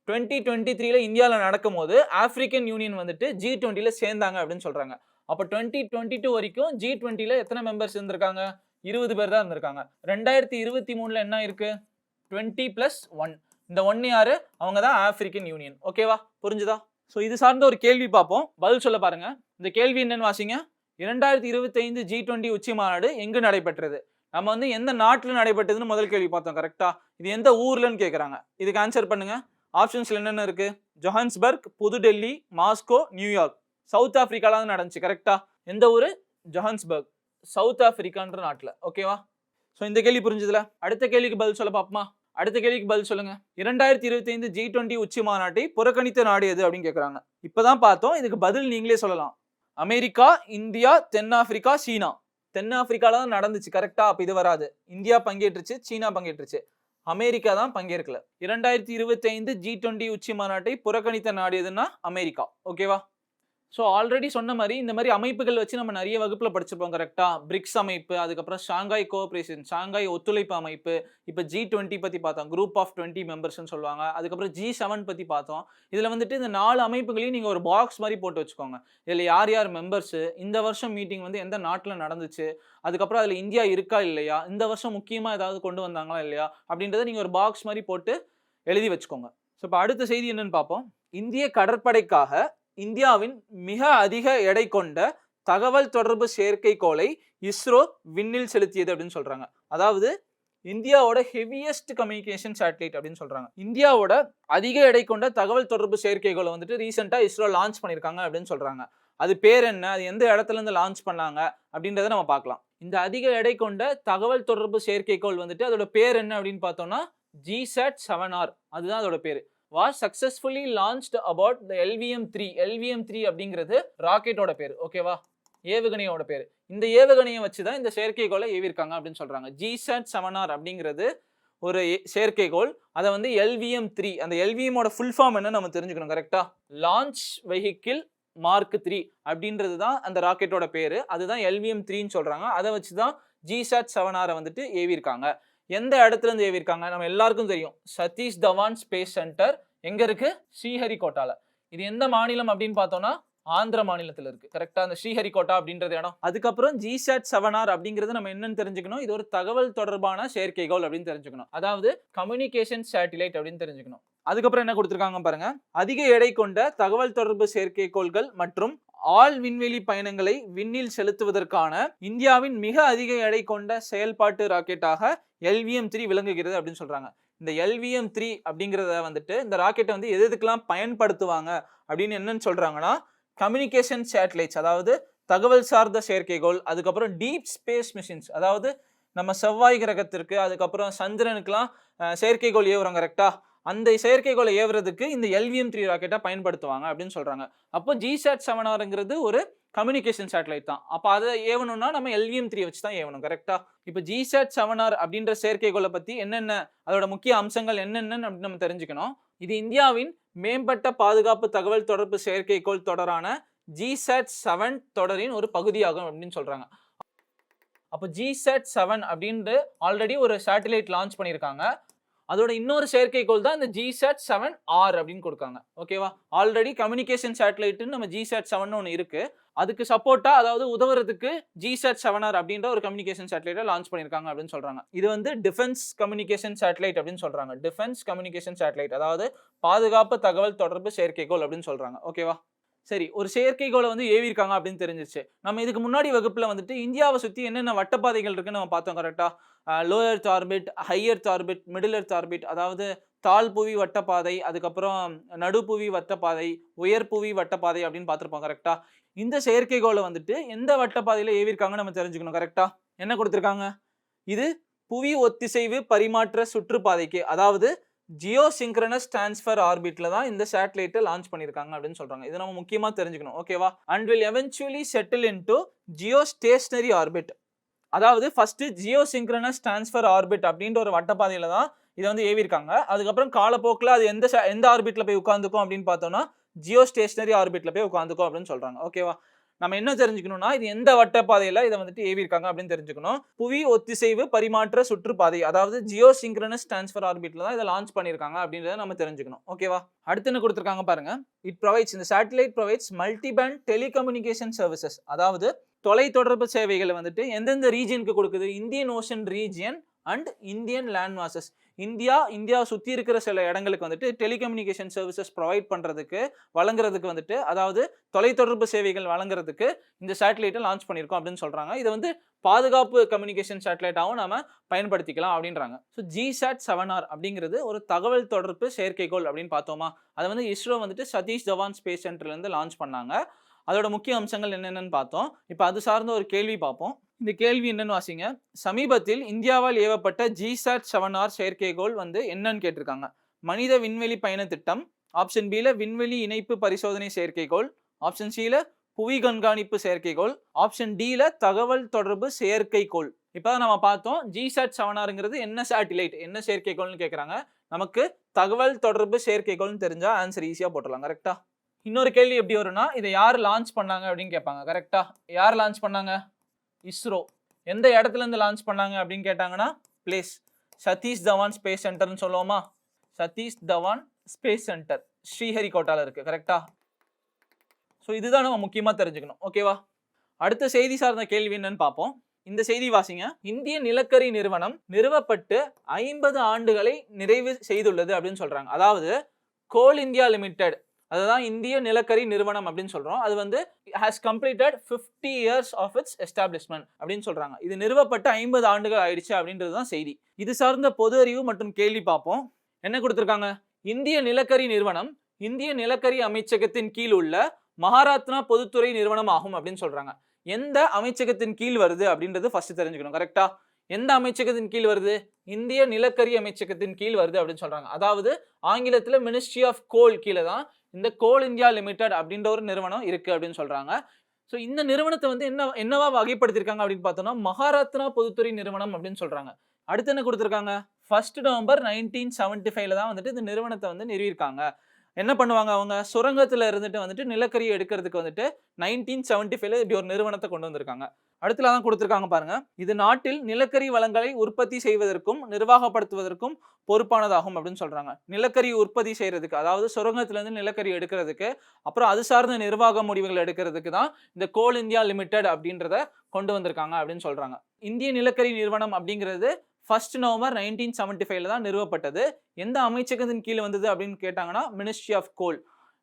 2023ல இந்தியால நடக்கும்போது ஆப்பிரிக்கன் யூனியன் வந்துட்டு G20ல சேர்ந்தாங்க அப்படின்னு சொல்றாங்க. அப்ப 2022 வரைக்கும் G20ல எத்தனை மெம்பர்ஸ் இருந்திருக்காங்க? 20 பேர் தான் இருந்திருக்காங்க. 2023ல என்ன இருக்கு? 20+1. இந்த 1 யாரு? அவங்க தான் ஆப்பிரிக்கன் யூனியன். ஓகேவா? புரிஞ்சுதா? சோ இது சார்ந்த ஒரு கேள்வி பார்ப்போம். பதில் சொல்ல பாருங்க. இந்த கேள்வி என்னன்னு வாசிங்க. 2025 G20 உச்சி மாநாடு எங்கு நடைபெற்றது? நம்ம வந்து எந்த நாட்டுல நடைபெற்றதுன்னு முதல் கேள்வி பார்த்தோம். கரெக்டா? இது எந்த ஊர்லன்னு கேக்குறாங்க. இதுக்கு ஆன்சர் பண்ணுங்க. ஆப்ஷன்ஸ்ல என்னென்ன இருக்கு? ஜோஹான்ஸ்பர்க், புதுடெல்லி, மாஸ்கோ, நியூயார்க். சவுத் ஆப்பிரிக்கால தான் நடந்துச்சு. கரெக்டா? எந்த ஊரு? ஜோஹான்ஸ்பர்க், சவுத் ஆப்பிரிக்கான்ற நாட்டுல. ஓகேவா? சோ இந்த கேள்வி புரிஞ்சதுல? அடுத்த கேள்விக்கு பதில் சொல்ல பாப்போமா? அடுத்த கேள்விக்கு பதில் சொல்லுங்க. 2025 G20 உச்சி மாநாட்டை புறக்கணித்த நாடு எது அப்படின்னு கேக்குறாங்க. இப்பதான் பார்த்தோம். இதுக்கு பதில் நீங்களே சொல்லலாம். அமெரிக்கா, இந்தியா, தென்னாப்பிரிக்கா, சீனா. தென்னாப்பிரிக்கால தான் நடந்துச்சு. கரெக்டா? அப்ப இது வராது. இந்தியா பங்கேற்றுச்சு, சீனா பங்கேற்றுச்சு. அமெரிக்கா தான் பங்கேற்கல. 2025 G20 உச்சி மாநாட்டை புறக்கணித்த நாடு எதுன்னா அமெரிக்கா. ஓகேவா? ஸோ ஆல்ரெடி சொன்ன மாதிரி இந்த மாதிரி அமைப்புகள் வச்சு நம்ம நிறைய வகுப்புல படிச்சிருப்போம். கரெக்டா? பிரிக்ஸ் அமைப்பு, அதுக்கப்புறம் ஷாங்காய் கோஆபரேஷன், ஷாங்காய் ஒத்துழைப்பு அமைப்பு, இப்போ G20 பத்தி பார்த்தோம். குரூப் ஆஃப் 20 மெம்பர்ஸ்னு சொல்லுவாங்க. அதுக்கப்புறம் G7 பத்தி பார்த்தோம். இதுல வந்துட்டு இந்த 4 அமைப்புகளையும் நீங்க ஒரு பாக்ஸ் மாதிரி போட்டு வச்சுக்கோங்க. இதுல யார் யார் மெம்பர்ஸ், இந்த வருஷம் மீட்டிங் வந்து எந்த நாட்டுல நடந்துச்சு, அதுக்கப்புறம் அதுல இந்தியா இருக்கா இல்லையா, இந்த வருஷம் முக்கியமா ஏதாவது கொண்டு வந்தாங்களா இல்லையா அப்படின்றத நீங்க ஒரு பாக்ஸ் மாதிரி போட்டு எழுதி வச்சுக்கோங்க. ஸோ இப்போ அடுத்த செய்தி என்னன்னு பார்ப்போம். இந்திய கடற்படைக்காக இந்தியாவின் மிக அதிக எடை கொண்ட தகவல் தொடர்பு செயற்கைக்கோளை இஸ்ரோ விண்ணில் செலுத்தியது அப்படின்னு சொல்றாங்க. அதாவது இந்தியாவோட ஹெவியஸ்ட் கம்யூனிகேஷன் சேட்டலைட் அப்படின்னு சொல்றாங்க. இந்தியாவோட அதிக எடை கொண்ட தகவல் தொடர்பு செயற்கைக்கோளை வந்துட்டு ரீசெண்டா இஸ்ரோ லான்ச் பண்ணிருக்காங்க அப்படின்னு சொல்றாங்க. அது பேர் என்ன, அது எந்த இடத்துல இருந்து லான்ச் பண்ணாங்க அப்படின்றத நம்ம பார்க்கலாம். இந்த அதிக எடை கொண்ட தகவல் தொடர்பு செயற்கைக்கோள் வந்துட்டு அதோட பேர் என்ன அப்படின்னு பார்த்தோம்னா GSAT-7R. அதுதான் அதோட பேரு. was successfully launched about the LVM-3. LVM-3 அப்படிங்கிறது ராக்கெட்டோட பேர். ஓகேவா? ஏவுகணையோட பேர். இந்த ஏவுகணையை வச்சுதான் இந்த செயற்கைக்கோளை ஏவிருக்காங்க அப்படின்னு சொல்றாங்க. GSAT-7R அப்படிங்கிறது ஒரு செயற்கைக்கோள். அதை வந்து LVM-3, அந்த LVM ஓட ஃபுல் ஃபார்ம் என்ன நம்ம தெரிஞ்சுக்கணும். கரெக்டா? லான்ச் வெஹிக்கிள் மார்க் 3 அப்படின்றது தான் அந்த ராக்கெட்டோட பேரு. அதுதான் LVM-3ன்னு சொல்றாங்க. அதை வச்சுதான் GSAT-7R வந்துட்டு ஏவிருக்காங்க. எந்த இடத்துல இருந்து ஏவிருக்காங்க? நம்ம எல்லாருக்கும் தெரியும். சதீஷ் தவான் ஸ்பேஸ் சென்டர் எங்க இருக்கு? ஸ்ரீஹரிகோட்டால. இது எந்த மாநிலம் அப்படின்னு பார்த்தோம்னா ஆந்திர மாநிலத்தில் இருக்கு. கரெக்டா? அந்த ஸ்ரீஹரிகோட்டா அப்படின்றது இடம். அதுக்கப்புறம் GSAT-7R அப்படிங்கிறது நம்ம என்னன்னு தெரிஞ்சுக்கணும். இது ஒரு தகவல் தொடர்பான செயற்கைக்கோள் அப்படின்னு தெரிஞ்சுக்கணும். அதாவது கம்யூனிகேஷன் சேட்டிலைட் அப்படின்னு தெரிஞ்சுக்கணும். அதுக்கப்புறம் என்ன கொடுத்திருக்காங்க பாருங்க. அதிக எடை கொண்ட தகவல் தொடர்பு செயற்கைக்கோள்கள் மற்றும் ஆள் விண்வெளி பயணங்களை விண்ணில் செலுத்துவதற்கான இந்தியாவின் மிக அதிக எடை கொண்ட செயல்பாட்டு ராக்கெட்டாக LVM-3 விளங்குகிறது அப்படின்னு சொல்றாங்க. இந்த LVM-3 அப்படிங்கிறத வந்துட்டு இந்த ராக்கெட்டை வந்து எதுக்கெல்லாம் பயன்படுத்துவாங்க அப்படின்னு என்னன்னு சொல்றாங்கன்னா கம்யூனிகேஷன் சேட்டலைட்ஸ், அதாவது தகவல் சார்ந்த செயற்கைக்கோள், அதுக்கப்புறம் டீப் ஸ்பேஸ் மிஷின்ஸ், அதாவது நம்ம செவ்வாய் கிரகத்திற்கு அதுக்கப்புறம் சந்திரனுக்குலாம் செயற்கைக்கோள் ஏவுறோம். கரெக்டா? அந்த செயற்கைக்கோளை ஏவுறதுக்கு இந்த LVM-3 ராக்கெட்டை பயன்படுத்துவாங்க அப்படின்னு சொல்றாங்க. அப்போ GSAT-7Rங்கிறது ஒரு கம்யூனிகேஷன் சேட்டலைட் தான். அப்போ அதை ஏவணும்னா நம்ம LVM-3 வச்சு தான் ஏவணும். கரெக்டா? இப்போ GSAT-7R அப்படின்ற செயற்கைக்கோளை பத்தி என்னென்ன, அதோட முக்கிய அம்சங்கள் என்னென்னு அப்படின்னு நம்ம தெரிஞ்சுக்கணும். இது இந்தியாவின் மேம்பட்ட பாதுகாப்பு தகவல் தொடர்பு செயற்கைக்கோள் தொடரான GSAT-7 தொடரின் ஒரு பகுதியாகும் அப்படின்னு சொல்றாங்க. அப்போ GSAT-7 அப்படின்ட்டு ஆல்ரெடி ஒரு சேட்டலைட் லான்ச் பண்ணியிருக்காங்க. அதோட இன்னொரு செயற்கைக்கோள் தான் இந்த GSAT-7R அப்படின்னு கொடுக்காங்க. ஓகேவா? ஆல்ரெடி கம்யூனிகேஷன் சேட்டலைட்னு நம்ம GSAT-7 ஒன்று இருக்கு. அதுக்கு சப்போர்ட்டா, அதாவது உதவுறதுக்கு GSAT-7R அப்படின்ற ஒரு கம்யூனிகேஷன் சேட்டலைட்டை லான்ச் பண்ணியிருக்காங்க அப்படின்னு சொல்றாங்க. இது வந்து டிஃபென்ஸ் கம்யூனிகேஷன் சேட்டலைட் அப்படின்னு சொல்றாங்க. டிஃபென்ஸ் கம்யூனிகேஷன் சேட்டலைட், அதாவது பாதுகாப்பு தகவல் தொடர்பு செயற்கைக்கோள் அப்படின்னு சொல்றாங்க. ஓகேவா? சரி, ஒரு செயற்கைக்கோளை வந்து ஏவிருக்காங்க அப்படின்னு தெரிஞ்சிருச்சு. நம்ம இதுக்கு முன்னாடி வகுப்புல வந்துட்டு இந்தியாவை சுத்தி என்னென்ன வட்டப்பாதைகள் இருக்குன்னு நம்ம பார்த்தோம். கரெக்டா? Low earth orbit, high earth orbit, middle earth orbit, அதாவது தாழ்புவி வட்டப்பாதை, அதுக்கப்புறம் நடுப்புவி வட்டப்பாதை, உயர்புவி வட்டப்பாதை அப்படின்னு பார்த்துருப்போம். கரெக்டா? இந்த செயற்கைக்கோளை வந்துட்டு எந்த வட்டப்பாதையில ஏவிருக்காங்கன்னு நம்ம தெரிஞ்சுக்கணும். கரெக்டா? என்ன கொடுத்துருக்காங்க? இது புவி ஒத்திசைவு பரிமாற்ற சுற்றுப்பாதைக்கு, அதாவது ஜியோ சிங்க்ரனஸ் டிரான்ஸ்ஃபர் ஆர்பிட்ல தான் இந்த சேட்டலைட்டை லான்ச் பண்ணியிருக்காங்க அப்படின்னு சொல்றாங்க. இது நம்ம முக்கியமா தெரிஞ்சுக்கணும். ஓகேவா? And will eventually settle into geostationary orbit. அதாவது first geosynchronous transfer orbit அப்படின்ற ஒரு வட்டப்பாதையில தான் இதை வந்து ஏவிருக்காங்க. அதுக்கப்புறம் காலப்போக்கில் அது எந்த ஆர்பிட்ல போய் உட்காந்துக்கும் அப்படின்னு பார்த்தோம்னா ஜியோ ஸ்டேஷனரி ஆர்பிட்ல போய் உட்காந்துக்கும் அப்படின்னு சொல்றாங்க. ஓகேவா? நம்ம என்ன தெரிஞ்சுக்கணும்னா இது எந்த வட்டப்பாதையில இதை வந்துட்டு ஏவிருக்காங்க அப்படின்னு தெரிஞ்சுக்கணும். புவி ஒத்திசைவு பரிமாற்ற சுற்றுப்பாதை, அதாவது ஜியோ சிங்க்ரனஸ் டிரான்ஸ்ஃபர் ஆர்பிட்ல தான் இதை லான்ச் பண்ணியிருக்காங்க அப்படின்றத நம்ம தெரிஞ்சுக்கணும். ஓகேவா? அடுத்து என்ன கொடுத்துருக்காங்க பாருங்க. இந்த சேட்டலைட் ப்ரொவைட்ஸ் மல்டிபேண்ட் டெலிகம்யூனிகேஷன் சர்வீசஸ். அதாவது தொலைத்தொடர்பு சேவைகளை வந்துட்டு எந்தெந்த ரீஜியனுக்கு கொடுக்குது? Indian ocean region and Indian land masses. India சுற்றி இருக்கிற சில இடங்களுக்கு வந்துட்டு டெலிகம்யூனிகேஷன் சர்வீசஸ் ப்ரொவைட் பண்ணுறதுக்கு வழங்குறதுக்கு வந்துட்டு, அதாவது தொலைத்தொடர்பு சேவைகள் வழங்குறதுக்கு இந்த சேட்டலைட்டை லான்ச் பண்ணியிருக்கோம் அப்படின்னு சொல்கிறாங்க. இதை வந்து பாதுகாப்பு கம்யூனிகேஷன் சேட்டலைட்டாகவும் நம்ம பயன்படுத்திக்கலாம் அப்படின்றாங்க. ஸோ GSAT-7R அப்படிங்கிறது ஒரு தகவல் தொடர்பு செயற்கைக்கோள் அப்படின்னு பார்த்தோமா, அதை வந்து இஸ்ரோ வந்துட்டு சதீஷ் தவான் ஸ்பேஸ் சென்டர்லேருந்து லான்ச் பண்ணாங்க. அதோட முக்கிய அம்சங்கள் என்னென்னு பார்த்தோம். இப்போ அது சார்ந்த ஒரு கேள்வி பார்ப்போம். இந்த கேள்வி என்னன்னு வாசிங்க. சமீபத்தில் இந்தியாவால் ஏவப்பட்ட GSAT-7R செயற்கைக்கோள் வந்து என்னன்னு கேட்டிருக்காங்க. மனித விண்வெளி பயண திட்டம், ஆப்ஷன் பில விண்வெளி இணைப்பு பரிசோதனை செயற்கைக்கோள், ஆப்ஷன் சில புவி கண்காணிப்பு செயற்கைக்கோள், ஆப்ஷன் டில தகவல் தொடர்பு செயற்கைக்கோள். இப்போ நம்ம பார்த்தோம் GSAT-7Rங்கிறது என்ன சேட்டிலைட், என்ன செயற்கைக்கோள்னு கேட்குறாங்க. நமக்கு தகவல் தொடர்பு செயற்கைக்கோள்னு தெரிஞ்சா ஆன்சர் ஈஸியாக போட்டுடலாம். கரெக்டா? இன்னொரு கேள்வி எப்படி வரும்னா, இதை யார் லான்ச் பண்ணாங்க அப்படின்னு கேட்பாங்க. கரெக்டா? யார் லான்ச் பண்ணாங்க? இஸ்ரோ. எந்த இடத்துல இருந்து லான்ச் பண்ணாங்க அப்படின்னு கேட்டாங்கன்னா பிளேஸ் சதீஷ் தவான் ஸ்பேஸ் சென்டர்னு சொல்லுவோமா? சதீஷ் தவான் ஸ்பேஸ் சென்டர் ஸ்ரீஹரிகோட்டால இருக்கு. கரெக்டா? ஸோ இதுதான் நம்ம முக்கியமாக தெரிஞ்சுக்கணும். ஓகேவா? அடுத்த செய்தி சார்ந்த கேள்வி என்னன்னு பார்ப்போம். இந்த செய்தி வாசிங்க. இந்திய நிலக்கரி நிறுவனம் நிறுவப்பட்டு 50 ஆண்டுகளை நிறைவு செய்துள்ளது அப்படின்னு சொல்றாங்க. அதாவது கோல் இந்தியா லிமிடெட், அதுதான் இந்திய நிலக்கரி நிறுவனம் அப்படின்னு சொல்றோம். அது வந்து has completed 50 years of its establishment அப்படின்னு சொல்றாங்க. இது நிறுவப்பட்ட 50 ஆண்டுகள் ஆயிடுச்சு அப்படின்றது தான் செய்தி. இது சார்ந்த பொது அறிவு மற்றும் கேள்வி பார்ப்போம். என்ன கொடுத்திருக்காங்க? இந்திய நிலக்கரி நிறுவனம் இந்திய நிலக்கரி அமைச்சகத்தின் கீழ் உள்ள மகாராத்னா பொதுத்துறை நிறுவனம் ஆகும் அப்படின்னு சொல்றாங்க. எந்த அமைச்சகத்தின் கீழ் வருது அப்படின்றது ஃபர்ஸ்ட் தெரிஞ்சுக்கணும். கரெக்டா? எந்த அமைச்சகத்தின் கீழ் வருது? இந்திய நிலக்கரி அமைச்சகத்தின் கீழ் வருது அப்படின்னு சொல்றாங்க. அதாவது ஆங்கிலத்துல மினிஸ்ட்ரி ஆஃப் கோல் கீழே தான் இந்த கோல் இந்தியா லிமிடெட் அப்படின்ற ஒரு நிறுவனம் இருக்கு அப்படின்னு சொல்றாங்க. ஸோ இந்த நிறுவனத்தை வந்து என்னவா வகைப்படுத்திருக்காங்க அப்படின்னு பார்த்தோம்னா மகாராத்னா பொதுத்துறை நிறுவனம் அப்படின்னு சொல்றாங்க. அடுத்து என்ன கொடுத்துருக்காங்க? 1 நவம்பர் 1975 தான் வந்துட்டு இந்த நிறுவனத்தை வந்து நிறுவியிருக்காங்க. என்ன பண்ணுவாங்க? அவங்க சுரங்கத்துல இருந்துட்டு வந்துட்டு நிலக்கரி எடுக்கிறதுக்கு வந்துட்டு 1975 இப்படி ஒரு நிறுவனத்தை கொண்டு வந்திருக்காங்க. அடுத்துல தான் கொடுத்துருக்காங்க பாருங்க. இது நாட்டில் நிலக்கரி வளங்களை உற்பத்தி செய்வதற்கும் நிர்வாகப்படுத்துவதற்கும் பொறுப்பானதாகும் அப்படின்னு சொல்றாங்க. நிலக்கரி உற்பத்தி செய்யறதுக்கு, அதாவது சுரங்கத்துல இருந்து நிலக்கரி எடுக்கிறதுக்கு, அப்புறம் அது சார்ந்த நிர்வாக முடிவுகள் எடுக்கிறதுக்கு தான் இந்த கோல் இந்தியா லிமிடெட் அப்படின்றத கொண்டு வந்திருக்காங்க அப்படின்னு சொல்றாங்க. இந்திய நிலக்கரி நிறுவனம் அப்படிங்கிறது 1 நவம்பர் 1975 தான் நிறுவப்பட்டது. எந்த அமைச்சகத்தின் கீழே வந்தது அப்படின்னு கேட்டாங்கன்னா மினிஸ்ட்ரி ஆஃப் கோல்,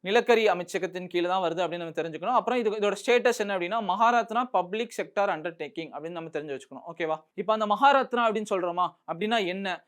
நிலக்கரி அமைச்சகத்தின் கீழே தான் வருது அப்படின்னு நம்ம தெரிஞ்சுக்கணும். அப்புறம் இதோட ஸ்டேட்டஸ் என்ன அப்படின்னா மகாராத்னா பப்ளிக் செக்டார் அண்டர்டேக்கிங் அப்படின்னு நம்ம தெரிஞ்சு வச்சுக்கணும். ஓகேவா? இப்போ அந்த மகாராத்னா அப்படின்னு சொல்றோமா, அப்படின்னா என்ன?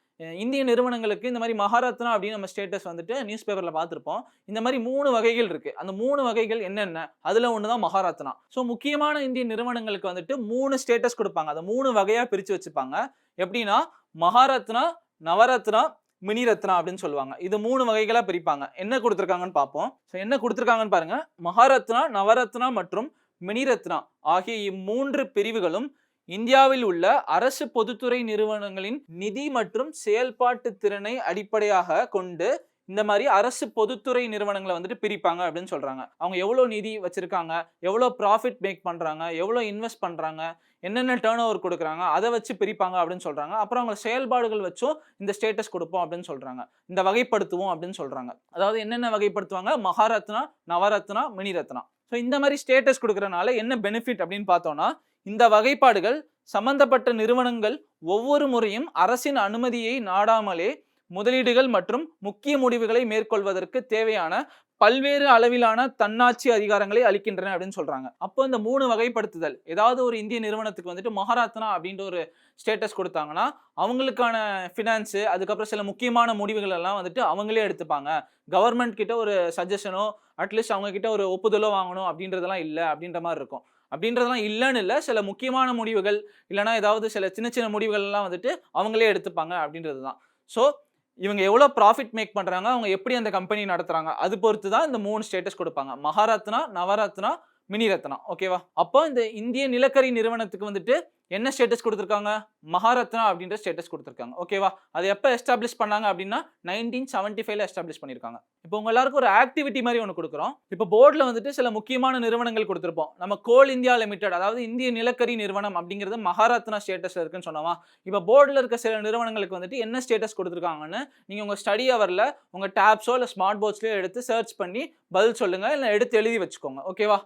இந்திய நிறுவனங்களுக்கு இந்த மாதிரி மகாராத்னா அப்படின்னு நம்ம ஸ்டேட்டஸ் வந்துட்டு நியூஸ் பேப்பர்ல பார்த்துருப்போம். இந்த மாதிரி 3 வகைகள் இருக்கு. அந்த 3 வகைகள் என்னென்ன? அதுல ஒண்ணுதான் மகாராத்னா. ஸோ முக்கியமான இந்திய நிறுவனங்களுக்கு வந்துட்டு 3 ஸ்டேட்டஸ் கொடுப்பாங்க. அதை 3 வகையா பிரிச்சு வச்சுப்பாங்க. எப்படின்னா மகாரத்னா, நவரத்னா, மினிரத்னா அப்படின்னு சொல்லுவாங்க. இது 3 வகைகளா பிரிப்பாங்க. என்ன கொடுத்துருக்காங்கன்னு பார்ப்போம். ஸோ என்ன கொடுத்துருக்காங்கன்னு பாருங்க. மகாரத்னா, நவரத்னா மற்றும் மினிரத்னா ஆகிய இம்மூன்று பிரிவுகளும் இந்தியாவில் உள்ள அரசு பொதுத்துறை நிறுவனங்களின் நிதி மற்றும் செயல்பாட்டு திறனை அடிப்படையாக கொண்டு இந்த மாதிரி அரசு பொதுத்துறை நிறுவனங்களை வந்துட்டு பிரிப்பாங்க அப்படின்னு சொல்றாங்க. அவங்க எவ்வளவு நிதி வச்சிருக்காங்க, எவ்வளவு ப்ராஃபிட் மேக் பண்றாங்க, எவ்வளவு இன்வெஸ்ட் பண்றாங்க, என்னென்ன டர்ன் ஓவர் கொடுக்குறாங்க, அதை வச்சு பிரிப்பாங்க அப்படின்னு சொல்றாங்க. அப்புறம் அவங்க செயல்பாடுகள் வச்சும் இந்த ஸ்டேட்டஸ் கொடுப்போம் அப்படின்னு சொல்றாங்க. இந்த வகைப்படுத்துவோம் அப்படின்னு சொல்றாங்க. அதாவது என்னென்ன வகைப்படுத்துவாங்க? மகாரத்னா, நவரத்னா, மினிரத்னா. ஸோ இந்த மாதிரி ஸ்டேட்டஸ் கொடுக்கறனால என்ன பெனிஃபிட் அப்படின்னு பார்த்தோம்னா, இந்த வகைப்பாடுகள் சம்பந்தப்பட்ட நிறுவனங்கள் ஒவ்வொரு முறையும் அரசின் அனுமதியை நாடாமலே முதலீடுகள் மற்றும் முக்கிய முடிவுகளை மேற்கொள்வதற்கு தேவையான பல்வேறு அளவிலான தன்னாட்சி அதிகாரங்களை அளிக்கின்றன அப்படின்னு சொல்றாங்க. அப்போ இந்த 3 வகைப்படுத்துதல், ஏதாவது ஒரு இந்திய நிறுவனத்துக்கு வந்துட்டு மகாராத்னா அப்படின்ற ஒரு ஸ்டேட்டஸ் கொடுத்தாங்கன்னா அவங்களுக்கான ஃபினான்ஸு, அதுக்கப்புறம் சில முக்கியமான முடிவுகள் எல்லாம் வந்துட்டு அவங்களே எடுத்துப்பாங்க. கவர்மெண்ட் கிட்ட ஒரு சஜஷனோ அட்லீஸ்ட் அவங்க கிட்ட ஒரு ஒப்புதலோ வாங்கணும் அப்படின்றதெல்லாம் இல்லை அப்படின்ற மாதிரி இருக்கும். அப்படின்றதெல்லாம் இல்லைன்னு இல்லை, சில முக்கியமான முடிவுகள் இல்லைனா ஏதாவது சில சின்ன சின்ன முடிவுகள் எல்லாம் வந்துட்டு அவங்களே எடுத்துப்பாங்க அப்படின்றது தான். ஸோ இவங்க எவ்வளோ ப்ராஃபிட் மேக் பண்றாங்க, அவங்க எப்படி அந்த கம்பெனி நடத்துறாங்க, அது பொறுத்து தான் இந்த 3 ஸ்டேட்டஸ் குடுப்பாங்க. மகாரத்னா, நவரத்னா, மினி ரத்னா. ஓகேவா? அப்போ இந்த இந்திய நிலக்கரி நிறுவனத்துக்கு வந்துட்டு என்ன ஸ்டேட்டஸ் குடுத்திருக்காங்க? மகாரத்னா அப்படின்ற ஸ்டேட்டஸ் குடுத்திருக்காங்க. ஓகேவா? அது எப்ப எஸ்டாப்ளிஷ் பண்ணாங்க அப்படின்னா 1975ல எஸ்டாப்ளிஷ் பண்ணியிருக்காங்க. இப்போ உங்க எல்லாருக்கும் ஒரு ஆக்டிவிட்டி மாரி ஒண்ணு குடுக்குறோம். இப்போ போர்ட்ல வந்துட்டு சில முக்கியமான நிறுவனங்கள் குடுத்திருப்போம். நம்ம கோல் இந்தியா லிமிடெட் அதாவது இந்திய நிலக்கரி நிறுவனம் அப்படிங்கிறது மகாரத்னா ஸ்டேட்டஸ்ல இருக்குன்னு சொன்னோமா? இப்போ போர்ட்ல இருக்க சில நிறுவனங்களுக்கு வந்துட்டு என்ன ஸ்டேட்டஸ் குடுத்திருக்காங்கன்னு நீங்க உங்க ஸ்டடி ஹவர்ல உங்க டேப்ஸோ இல்ல ஸ்மார்ட் போர்ட்ஸ்லயோ எடுத்து சர்ச் பண்ணி பதில் சொல்லுங்க. இல்ல எடுத்து எழுதி வச்சுக்கோங்க. ஓகேவா?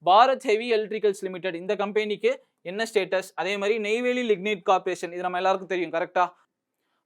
பாரத் ஹெவி எலக்ட்ரிகல்ஸ் லிமிடெட் இந்த கம்பெனிக்கு என்ன ஸ்டேட்டஸ்? அதே மாதிரி நெய்வேலி லிக்னைட் கார்ப்பரேஷன் இது நம்ம எல்லாருக்கும் தெரியும். கரெக்ட்டா?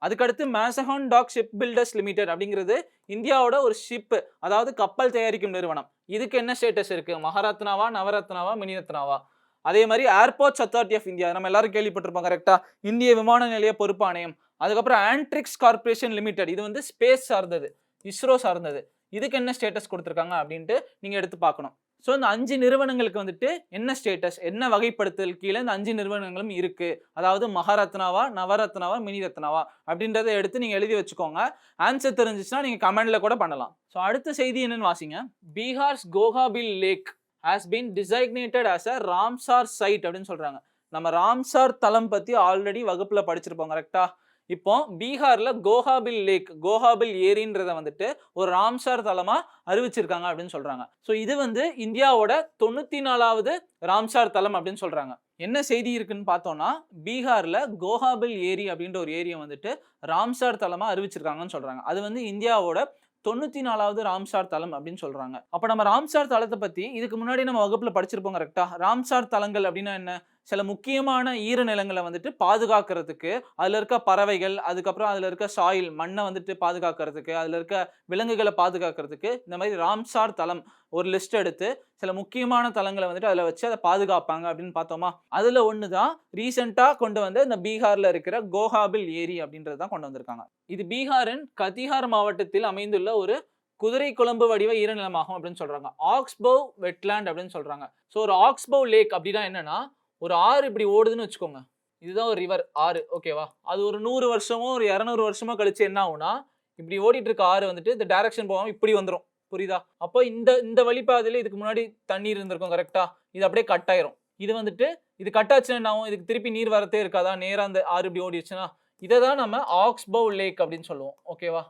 அதுக்கடுத்து மேசஹான் டாக் ஷிப் பில்டர்ஸ் லிமிடெட் அப்படிங்கிறது இந்தியாவோட ஒரு ஷிப் அதாவது கப்பல் தயாரிக்கும் நிறுவனம். இதுக்கு என்ன ஸ்டேட்டஸ் இருக்கு? மகாரத்னாவா, நவரத்னாவா, மினிரத்னாவா? அதே மாதிரி ஏர்போர்ட்ஸ் அத்தாரிட்டி ஆஃப் இந்தியா நம்ம எல்லாரும் கேள்விப்பட்டிருப்போம். கரெக்ட்டா? இந்திய விமான நிலைய பொறுப்பு ஆணையம். அதுக்கப்புறம் ஆண்ட்ரிக்ஸ் கார்ப்பரேஷன் லிமிடெட் இது வந்து ஸ்பேஸ் சார்ந்தது, இஸ்ரோ சார்ந்தது. இதுக்கு என்ன ஸ்டேட்டஸ் கொடுத்திருக்காங்க அப்படின்ட்டு நீங்க எடுத்து பார்க்கணும். ஸோ இந்த 5 நிறுவனங்களுக்கு வந்துட்டு என்ன ஸ்டேட்டஸ், என்ன வகைப்படுத்தல் கீழே இந்த 5 நிறுவனங்களும் இருக்கு. அதாவது மகாரத்னாவா, நவரத்னாவா, மினி ரத்னாவா அப்படின்றத எடுத்து நீங்க எழுதி வச்சுக்கோங்க. ஆன்சர் தெரிஞ்சிச்சுன்னா நீங்க கமெண்ட்ல கூட பண்ணலாம். ஸோ அடுத்த செய்தி என்னன்னு வாசிங்க. Bihar's Gogabil lake has been designated as a Ramsar site அப்படின்னு சொல்றாங்க. நம்ம ராம்சார் தலம் பத்தி ஆல்ரெடி வகுப்புல படிச்சிருப்போம். கரெக்டா? இப்போ பீகார்ல கோகாபில் லேக், கோகாபில் ஏரின்றத வந்துட்டு ஒரு ராம்சார் தலமா அறிவிச்சிருக்காங்க அப்படின்னு சொல்றாங்க. ஸோ இது வந்து இந்தியாவோட 94வது ராம்சார் தலம் அப்படின்னு சொல்றாங்க. என்ன செய்தி இருக்குன்னு பார்த்தோம்னா பீகார்ல கோகாபில் ஏரி அப்படின்ற ஒரு ஏரியா வந்துட்டு ராம்சார் தலமா அறிவிச்சிருக்காங்கன்னு சொல்றாங்க. அது வந்து இந்தியாவோட 94வது ராம்சார் தலம் அப்படின்னு சொல்றாங்க. அப்ப நம்ம ராம்சார் தலத்தை பத்தி இதுக்கு முன்னாடி நம்ம வகுப்புல படிச்சிருப்போம். கரெக்டா? ராம்சார் தலங்கள் அப்படின்னா என்ன? சில முக்கியமான ஈரநிலங்களை வந்துட்டு பாதுகாக்கிறதுக்கு, அதுல இருக்க பறவைகள், அதுக்கப்புறம் அதுல இருக்க சாயில் மண்ணை வந்துட்டு பாதுகாக்கிறதுக்கு, அதுல இருக்க விலங்குகளை பாதுகாக்கிறதுக்கு இந்த மாதிரி ராம்சார் தலம் ஒரு லிஸ்ட் எடுத்து சில முக்கியமான தலங்களை வந்துட்டு அதில் வச்சு அதை பாதுகாப்பாங்க அப்படின்னு பார்த்தோமா? அதுல ஒண்ணுதான் ரீசெண்டா கொண்டு வந்து இந்த பீகார்ல இருக்கிற கோகாபில் ஏரி அப்படின்றது தான் கொண்டு வந்திருக்காங்க. இது பீகாரின் கத்திஹார் மாவட்டத்தில் அமைந்துள்ள ஒரு குதிரை குழம்பு வடிவ ஈரநிலமாகும் அப்படின்னு சொல்றாங்க. ஆக்ஸ்பவ் வெட்லேண்ட் அப்படின்னு சொல்றாங்க. ஸோ ஒரு ஆக்ஸ்பவ் லேக் அப்படின்னா என்னன்னா ஒரு ஆறு இப்படி ஓடுதுன்னு வச்சுக்கோங்க. இதுதான் ஒரு ரிவர் ஆறு. ஓகேவா? அது ஒரு 100 வருஷமோ ஒரு 200 வருஷமோ கழிச்சு என்ன ஆகும்னா இப்படி ஓடிட்டு இருக்க ஆறு வந்துட்டு இந்த டைரக்ஷன் போகாம இப்படி வந்துடும். புரியுதா? அப்போ இந்த இந்த வழிபாதையில இதுக்கு முன்னாடி தண்ணீர் இருந்திருக்கும். கரெக்டா? இது அப்படியே கட் ஆயிரும். இது வந்துட்டு இது கட் ஆச்சுன்னா என்ன ஆகும்? இதுக்கு திருப்பி நீர் வரத்தே இருக்காதா? நேரா அந்த ஆறு இப்படி ஓடிடுச்சுன்னா இதை தான் நம்ம ஆக்ஸ்பவ் லேக் அப்படின்னு சொல்லுவோம். ஓகேவா?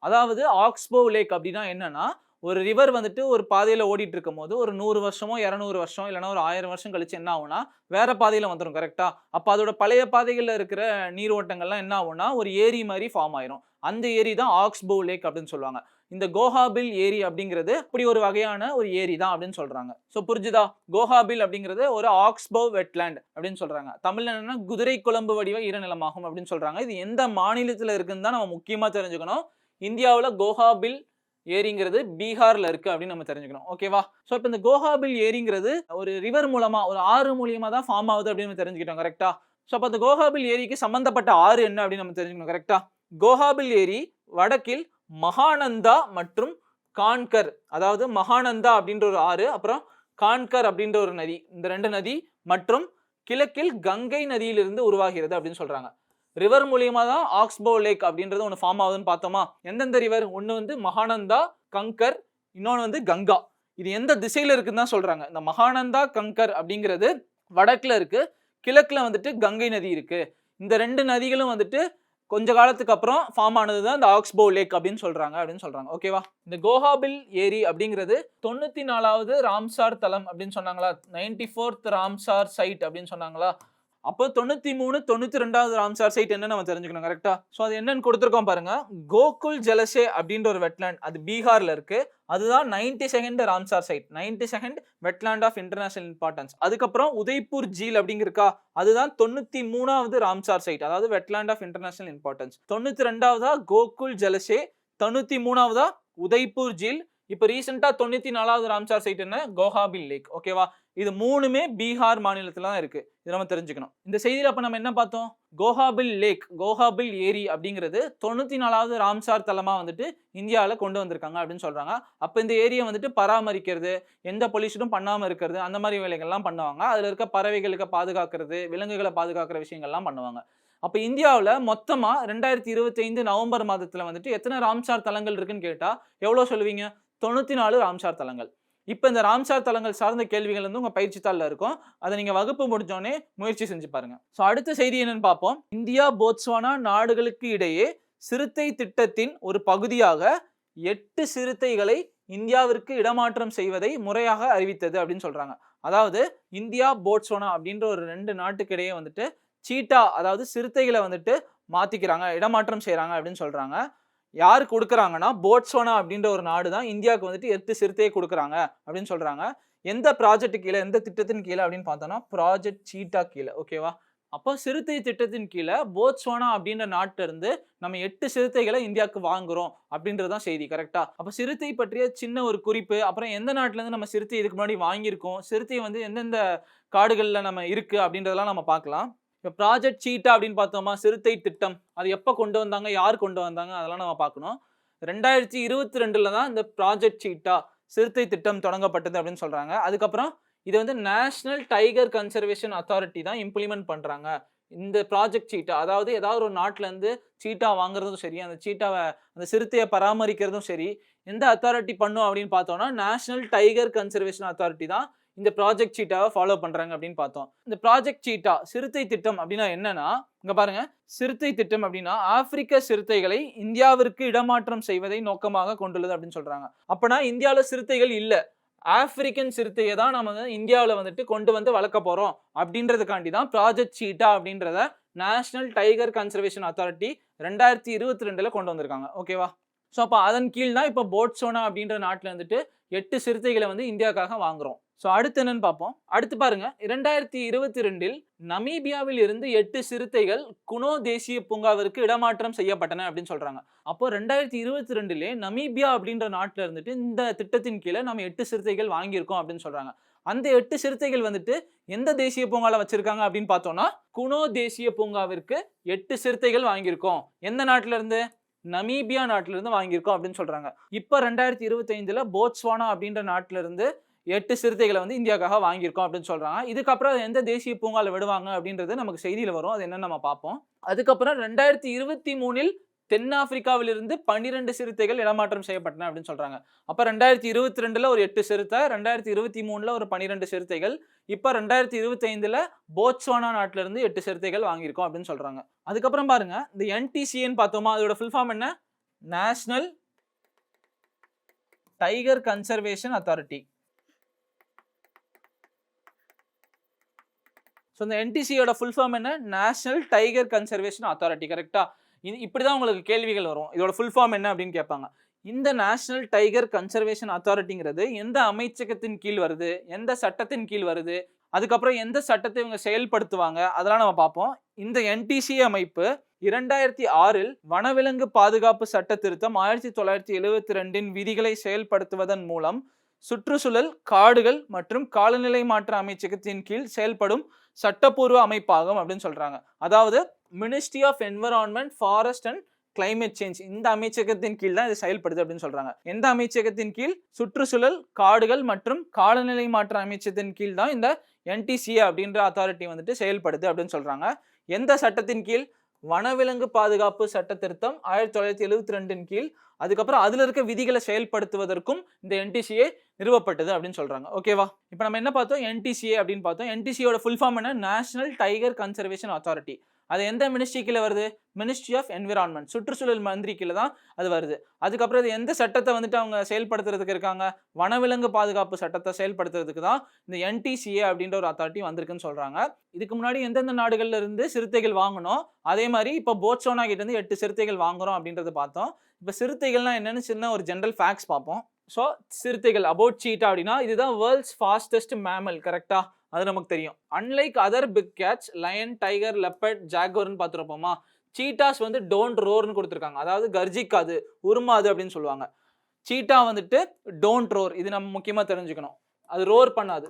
அதாவது ஆக்ஸ்பவ் லேக் அப்படின்னா என்னன்னா ஒரு ரிவர் வந்துட்டு ஒரு பாதையில ஓடிட்டு இருக்கும் போது ஒரு 100 வருஷமோ 200 வருஷம் இல்லைன்னா ஒரு 1000 வருஷம் கழிச்சு என்ன ஆகும்னா வேற பாதையில வந்துடும். கரெக்டா? அப்ப அதோட பழைய பாதைகள்ல இருக்கிற நீரோட்டங்கள்லாம் என்ன ஆகும்னா ஒரு ஏரி மாதிரி ஃபார்ம் ஆயிரும். அந்த ஏரி தான் ஆக்ஸ்பவ் லேக் அப்படின்னு சொல்லுவாங்க. இந்த கோகாபில் ஏரி அப்படிங்கிறது அப்படி ஒரு வகையான ஒரு ஏரி தான் அப்படின்னு சொல்றாங்க. ஸோ புரிஞ்சுதா? கோகாபில் அப்படிங்கிறது ஒரு ஆக்ஸ்பவ் வெட்லேண்ட் அப்படின்னு சொல்றாங்க. தமிழ்ல என்னன்னா குதிரை குழம்பு வடிவ ஈரநிலமாகும் அப்படின்னு சொல்றாங்க. இது எந்த மாநிலத்தில் இருக்குன்னு தான் நம்ம முக்கியமா தெரிஞ்சுக்கணும். இந்தியாவில் கோகாபில் ஏரிங்கிறது பீகார்ல இருக்கு அப்படின்னு நம்ம தெரிஞ்சுக்கணும். ஓகேவா? ஸோ இப்போ இந்த கோகாபில் ஏரிங்கிறது ஒரு ரிவர் மூலமா ஒரு ஆறு மூலியமா தான் ஃபார்ம் ஆகுது அப்படின்னு நம்ம தெரிஞ்சுக்கிட்டோம். கரெக்டா? ஸோ அப்போ அந்த கோகாபில் ஏரிக்கு சம்பந்தப்பட்ட ஆறு என்ன அப்படின்னு நம்ம தெரிஞ்சுக்கணும். கரெக்டா? கோகாபில் ஏரி வடக்கில் மகானந்தா மற்றும் கான்கர், அதாவது மகானந்தா அப்படின்ற ஒரு ஆறு, அப்புறம் கான்கர் அப்படின்ற ஒரு நதி, இந்த 2 நதி மற்றும் கிழக்கில் கங்கை நதியிலிருந்து உருவாகிறது அப்படின்னு சொல்றாங்க. ரிவர் மூலியமா தான் ஆக்ஸ்பவ் லேக் அப்படின்றது ஒன்று ஃபார்ம் ஆகுதுன்னு பார்த்தோமா? எந்தெந்த ரிவர்? ஒன்று வந்து மகானந்தா, கங்கர், இன்னொன்று வந்து கங்கா. இது எந்த திசையில இருக்குன்னு தான் சொல்றாங்க. இந்த மகானந்தா கங்கர் அப்படிங்கிறது வடக்குல இருக்கு, கிழக்குல வந்துட்டு கங்கை நதி இருக்கு. இந்த 2 நதிகளும் வந்துட்டு கொஞ்ச காலத்துக்கு அப்புறம் ஃபார்ம் ஆனது தான் இந்த ஆக்ஸ்பவ் லேக் அப்படின்னு சொல்றாங்க. ஓகேவா? இந்த கோகாபில் ஏரி அப்படிங்கிறது 94வது ராம்சார் தலம் அப்படின்னு சொன்னாங்களா? 94th ராம்சார் சைட் அப்படின்னு சொன்னாங்களா? அப்போ 93, 92வது ராம்சார் சைட் என்னன்னு நம்ம தெரிஞ்சுக்கணும். கரெக்டா? ஸோ அது என்னன்னு கொடுத்துருக்கோம் பாருங்க. கோகுல் ஜலசே அப்படின்ற ஒரு வெட்லேண்ட், அது பீகார்ல இருக்கு. அதுதான் 92nd Ramsar site, 92nd wetland of international importance. அதுக்கப்புறம் உதய்பூர் ஜீல் அப்படிங்கிருக்கா, அதுதான் 93வது ராம்சார் சைட், அதாவது வெட்லேண்ட் ஆஃப் இன்டர்நேஷனல் இம்பார்ட்டன்ஸ். 92வதா கோகுல் ஜலசே, 93வதா உதய்பூர் ஜீல். இப்போ ரீசெண்டா 94வது ராம்சார் சைட் என்ன? கோகாபில் லேக். ஓகேவா? இது மூணுமே பீகார் மாநிலத்துல தான் இருக்கு. இது நம்ம தெரிஞ்சுக்கணும். இந்த செய்தியில அப்ப நம்ம என்ன பார்த்தோம்? கோகாபில் லேக், கோகாபில் ஏரி அப்படிங்கிறது 94வது ராம்சார் தலமா வந்துட்டு இந்தியாவில கொண்டு வந்திருக்காங்க அப்படின்னு சொல்றாங்க. அப்ப இந்த ஏரியை வந்துட்டு பராமரிக்கிறது, எந்த பொல்யூஷனும் பண்ணாம இருக்கிறது, அந்த மாதிரி வேலைகள்லாம் பண்ணுவாங்க. அதுல இருக்க பறவைகளுக்கு பாதுகாக்கிறது, விலங்குகளை பாதுகாக்கிற விஷயங்கள்லாம் பண்ணுவாங்க. அப்ப இந்தியாவுல மொத்தமா 2025 நவம்பர் மாதத்துல வந்துட்டு எத்தனை ராம்சார் தலங்கள் இருக்குன்னு கேட்டா எவ்வளவு சொல்லுவீங்க? 94 ராம்சார் தலங்கள். இப்ப இந்த ராம்சார் தலங்கள் சார்ந்த கேள்விகள் வந்து உங்க பயிற்சி தாள்ல இருக்கும். அத நீங்க வகுப்பு முடிஞ்சோனே முயற்சி செஞ்சு பாருங்க. சோ அடுத்த செய்தி என்னன்னு பார்ப்போம். இந்தியா, போட்ஸ்வானா நாடுகளுக்கு இடையே சிறுத்தை திட்டத்தின் ஒரு பகுதியாக 8 சிறுத்தைகளை இந்தியாவிற்கு இடமாற்றம் செய்வதை முறையாக அறிவித்தது அப்படின்னு சொல்றாங்க. அதாவது இந்தியா, போட்ஸ்வானா அப்படின்ற ஒரு 2 நாட்டுக்கு இடையே வந்துட்டு சீட்டா அதாவது சிறுத்தைகளை வந்துட்டு மாத்திக்கிறாங்க, இடமாற்றம் செய்றாங்க அப்படின்னு சொல்றாங்க. யாரு குடுக்குறாங்கன்னா, போட்ஸ்வானா அப்படின்ற ஒரு நாடு தான் இந்தியாவுக்கு வந்துட்டு 8 சிறுத்தையை குடுக்குறாங்க அப்படின்னு சொல்றாங்க. எந்த ப்ராஜெக்ட் கீழ, எந்த திட்டத்தின் கீழ அப்படின்னு பார்த்தோம்னா, ப்ராஜெக்ட் சீட்டா கீழ. ஓகேவா? அப்போ சிறுத்தை திட்டத்தின் கீழ போட்ஸ்வானா அப்படின்ற நாட்டுல இருந்து நம்ம 8 சிறுத்தைகளை இந்தியாவுக்கு வாங்குறோம் அப்படின்றது தான் செய்தி. கரெக்ட்டா? அப்ப சிறுத்தை பற்றிய சின்ன ஒரு குறிப்பு, அப்புறம் எந்த நாட்டுல இருந்து நம்ம சிறுத்தை இதுக்கு முன்னாடி வாங்கியிருக்கோம், சிறுத்தை வந்து எந்தெந்த காடுகள்ல நம்ம இருக்கு அப்படின்றதெல்லாம் நம்ம பார்க்கலாம். இப்ப ப்ராஜெக்ட் சீட்டா அப்படின்னு பார்த்தோமா, சிறுத்தை திட்டம். அது எப்ப கொண்டு வந்தாங்க? யார் கொண்டு வந்தாங்க? அதெல்லாம் நம்ம பார்க்கணும். 2022ல தான் இந்த ப்ராஜெக்ட் சீட்டா சிறுத்தை திட்டம் தொடங்கப்பட்டது அப்படின்னு சொல்றாங்க. அதுக்கப்புறம் இது வந்து நேஷனல் டைகர் கன்சர்வேஷன் அத்தாரிட்டி தான் இம்ப்ளிமெண்ட் பண்றாங்க. இந்த ப்ராஜெக்ட் சீட்டா அதாவது ஏதாவது ஒரு நாட்டுல இருந்து சீட்டா வாங்குறதும் சரி, அந்த சீட்டாவ அந்த சிறுத்தையை பராமரிக்கிறதும் சரி, எந்த அத்தாரிட்டி பண்ணும் அப்படின்னு பார்த்தோம்னா, நேஷனல் டைகர் கன்சர்வேஷன் அத்தாரிட்டி தான் இந்த ப்ராஜெக்ட் சீட்டாவை ஃபாலோ பண்றாங்க அப்படின்னு பார்த்தோம். இந்த ப்ராஜெக்ட் சீட்டா சிறுத்தை திட்டம் அப்படின்னா என்னன்னா, இங்க பாருங்க, சிறுத்தை திட்டம் அப்படின்னா ஆப்பிரிக்க சிறுத்தைகளை இந்தியாவிற்கு இடமாற்றம் செய்வதை நோக்கமாக கொண்டுள்ளது அப்படின்னு சொல்றாங்க. அப்பனா இந்தியாவில சிறுத்தைகள் இல்ல, ஆப்பிரிக்கன் சிறுத்தையை தான் நம்ம இந்தியாவில் வந்துட்டு கொண்டு வந்து வளர்க்க போறோம் அப்படின்றதுக்காண்டி தான் ப்ராஜெக்ட் சீட்டா அப்படின்றத நேஷனல் டைகர் கன்சர்வேஷன் அத்தாரிட்டி 2022ல கொண்டு வந்திருக்காங்க. ஓகேவா? ஸோ அப்போ அதன் கீழ் தான் இப்போ போட்ஸ்வானா அப்படின்ற நாட்டில் வந்துட்டு 8 சிறுத்தைகளை வந்து இந்தியாவுக்காக வாங்குறோம். ஸோ அடுத்து என்னன்னு பார்ப்போம். அடுத்து பாருங்க, 2022ல் நமீபியாவில் இருந்து 8 சிறுத்தைகள் குனோ தேசிய பூங்காவிற்கு இடமாற்றம் செய்யப்பட்டன அப்படின்னு சொல்றாங்க. அப்போ 2022லே நமீபியா அப்படின்ற நாட்டில் இருந்துட்டு இந்த திட்டத்தின் கீழே நம்ம 8 சிறுத்தைகள் வாங்கியிருக்கோம் அப்படின்னு சொல்றாங்க. அந்த 8 சிறுத்தைகள் வந்துட்டு எந்த தேசிய பூங்கால வச்சிருக்காங்க அப்படின்னு பார்த்தோம்னா, குனோ தேசிய பூங்காவிற்கு 8 சிறுத்தைகள் வாங்கியிருக்கோம். எந்த நாட்டில இருந்து? நமீபியா நாட்டில இருந்து வாங்கியிருக்கோம் அப்படின்னு சொல்றாங்க. இப்போ 2025ல போட்ஸ்வானா அப்படின்ற நாட்டில இருந்து 8 சிறுத்தைகளை வந்து இந்தியாவுக்காக வாங்கியிருக்கோம் அப்படின்னு சொல்றாங்க. இதுக்கப்புறம் எந்த தேசிய பூங்கால விடுவாங்க அப்படின்றது நமக்கு செய்தியில வரும். அது என்னன்னு நம்ம பார்ப்போம். அதுக்கப்புறம் 2023ல் தென்னாப்பிரிக்காவிலிருந்து 12 சிறுத்தைகள் இடமாற்றம் செய்யப்பட்டன அப்படின்னு சொல்றாங்க. அப்ப 2022ல ஒரு 8 சிறுத்தை, 2023ல ஒரு 12 சிறுத்தைகள், இப்ப 2025ல போட்ஸ்வானா நாட்டில இருந்து 8 சிறுத்தைகள் வாங்கியிருக்கோம் அப்படின்னு சொல்றாங்க. அதுக்கப்புறம் பாருங்க, இந்த NTCAன்னு பார்த்தோமா, அதோட ஃபுல் ஃபார்ம் என்ன? National tiger conservation authority. So இந்த NTCAயோட ஃபுல் ஃபார்ம் என்ன? National tiger conservation authority. கரெக்டா? இது இப்படிதான் உங்களுக்கு கேள்விகள் வரும். இதோட ஃபுல் ஃபார்ம் என்ன அப்படின்னு கேட்பாங்க. இந்த நேஷனல் டைகர் கன்சர்வேஷன் அத்தாரிட்டிங்கிறது எந்த அமைச்சகத்தின் கீழ் வருது, எந்த சட்டத்தின் கீழ் வருது, அதுக்கப்புறம் எந்த சட்டத்தை இவங்க செயல்படுத்துவாங்க, அதெல்லாம் நம்ம பார்ப்போம். இந்த NTCA அமைப்பு 2006ல் வனவிலங்கு பாதுகாப்பு சட்ட திருத்தம் 1972ன் விதிகளை செயல்படுத்துவதன் மூலம் சுற்றுச்சூழல், காடுகள் மற்றும் காலநிலை மாற்ற அமைச்சகத்தின் கீழ் செயல்படும் சட்டப்பூர்வ அமைப்பாகும் அப்படின்னு சொல்றாங்க. அதாவது ministry of environment, forest and climate change இந்த அமைச்சகத்தின் கீழ் தான் இது செயல்படுது அப்படின்னு சொல்றாங்க. எந்த அமைச்சகத்தின் கீழ்? சுற்றுச்சூழல், காடுகள் மற்றும் காலநிலை மாற்ற அமைச்சகத்தின் கீழ் தான் இந்த NTCA அப்படின்ற அத்தாரிட்டி வந்துட்டு செயல்படுது அப்படின்னு சொல்றாங்க. எந்த சட்டத்தின் கீழ்? வனவிலங்கு பாதுகாப்பு சட்ட திருத்தம் 1972ன் கீழ். அதுக்கப்புறம் அதுல இருக்க விதிகளை செயல்படுத்துவதற்கும் இந்த NTCA நிறுவப்பட்டது அப்படின்னு சொல்றாங்க. ஓகேவா? இப்போ நம்ம என்ன பார்த்தோம்? NTCA அப்படின்னு பார்த்தோம். NTCAயோட ஃபுல் ஃபார்ம் என்ன? National tiger conservation authority. அது எந்த மினிஸ்ட்ரி கீழே வருது? மினிஸ்ட்ரி ஆஃப் என்விரான்மெண்ட், சுற்றுச்சூழல் மந்திரி கீழே தான் அது வருது. அதுக்கப்புறம் இது எந்த சட்டத்தை வந்துட்டு அவங்க செயல்படுத்துறதுக்கு இருக்காங்க? வனவிலங்கு பாதுகாப்பு சட்டத்தை செயல்படுத்துறதுக்கு தான் இந்த NTCA அப்படின்ற ஒரு அத்தாரிட்டி வந்திருக்குன்னு சொல்றாங்க. இதுக்கு முன்னாடி எந்தெந்த நாடுகள்ல இருந்து சிறுத்தைகள் வாங்கணும், அதே மாதிரி இப்போ போட்ஸ்வானா கிட்ட இருந்து 8 சிறுத்தைகள் வாங்குறோம் அப்படின்றத பார்த்தோம். இப்போ சிறுத்தைகள்னா என்னன்னு சின்ன ஒரு ஜெனரல் ஃபேக்ட்ஸ் பார்ப்போம். ஸோ சிறுத்தைகள் அபவுட் சீட்டா அப்படின்னா இதுதான் வேர்ல்ட்ஸ் ஃபாஸ்டஸ்ட் மேமல். கரெக்டா? அது நமக்கு தெரியும். Unlike other big cats, lion, tiger, leopard, ஜாகுவர்னு பார்த்துருப்போமா, சீட்டாஸ் வந்து டோன்ட் ரோர்னு கொடுத்துருக்காங்க. அதாவது கர்ஜிக்காது, உருமாது அப்படின்னு சொல்லுவாங்க. சீட்டா வந்துட்டு டோன்ட் ரோர், இது நம்ம முக்கியமாக தெரிஞ்சுக்கணும். அது ரோர் பண்ணாது,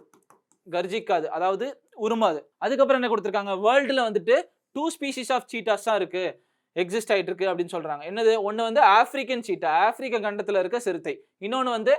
கர்ஜிக்காது, அதாவது உருமாது. அதுக்கப்புறம் என்ன கொடுத்துருக்காங்க? வேர்ல்டில் வந்துட்டு 2 ஸ்பீசிஸ் ஆஃப் சீட்டாஸ் தான் இருக்கு, எக்ஸிஸ்ட் ஆகிட்டு இருக்கு அப்படின்னு சொல்றாங்க. என்னது? ஒன்று வந்து ஆப்பிரிக்கன் சீட்டா, ஆப்பிரிக்க கண்டத்தில் இருக்க சிறுத்தை. இன்னொன்று வந்து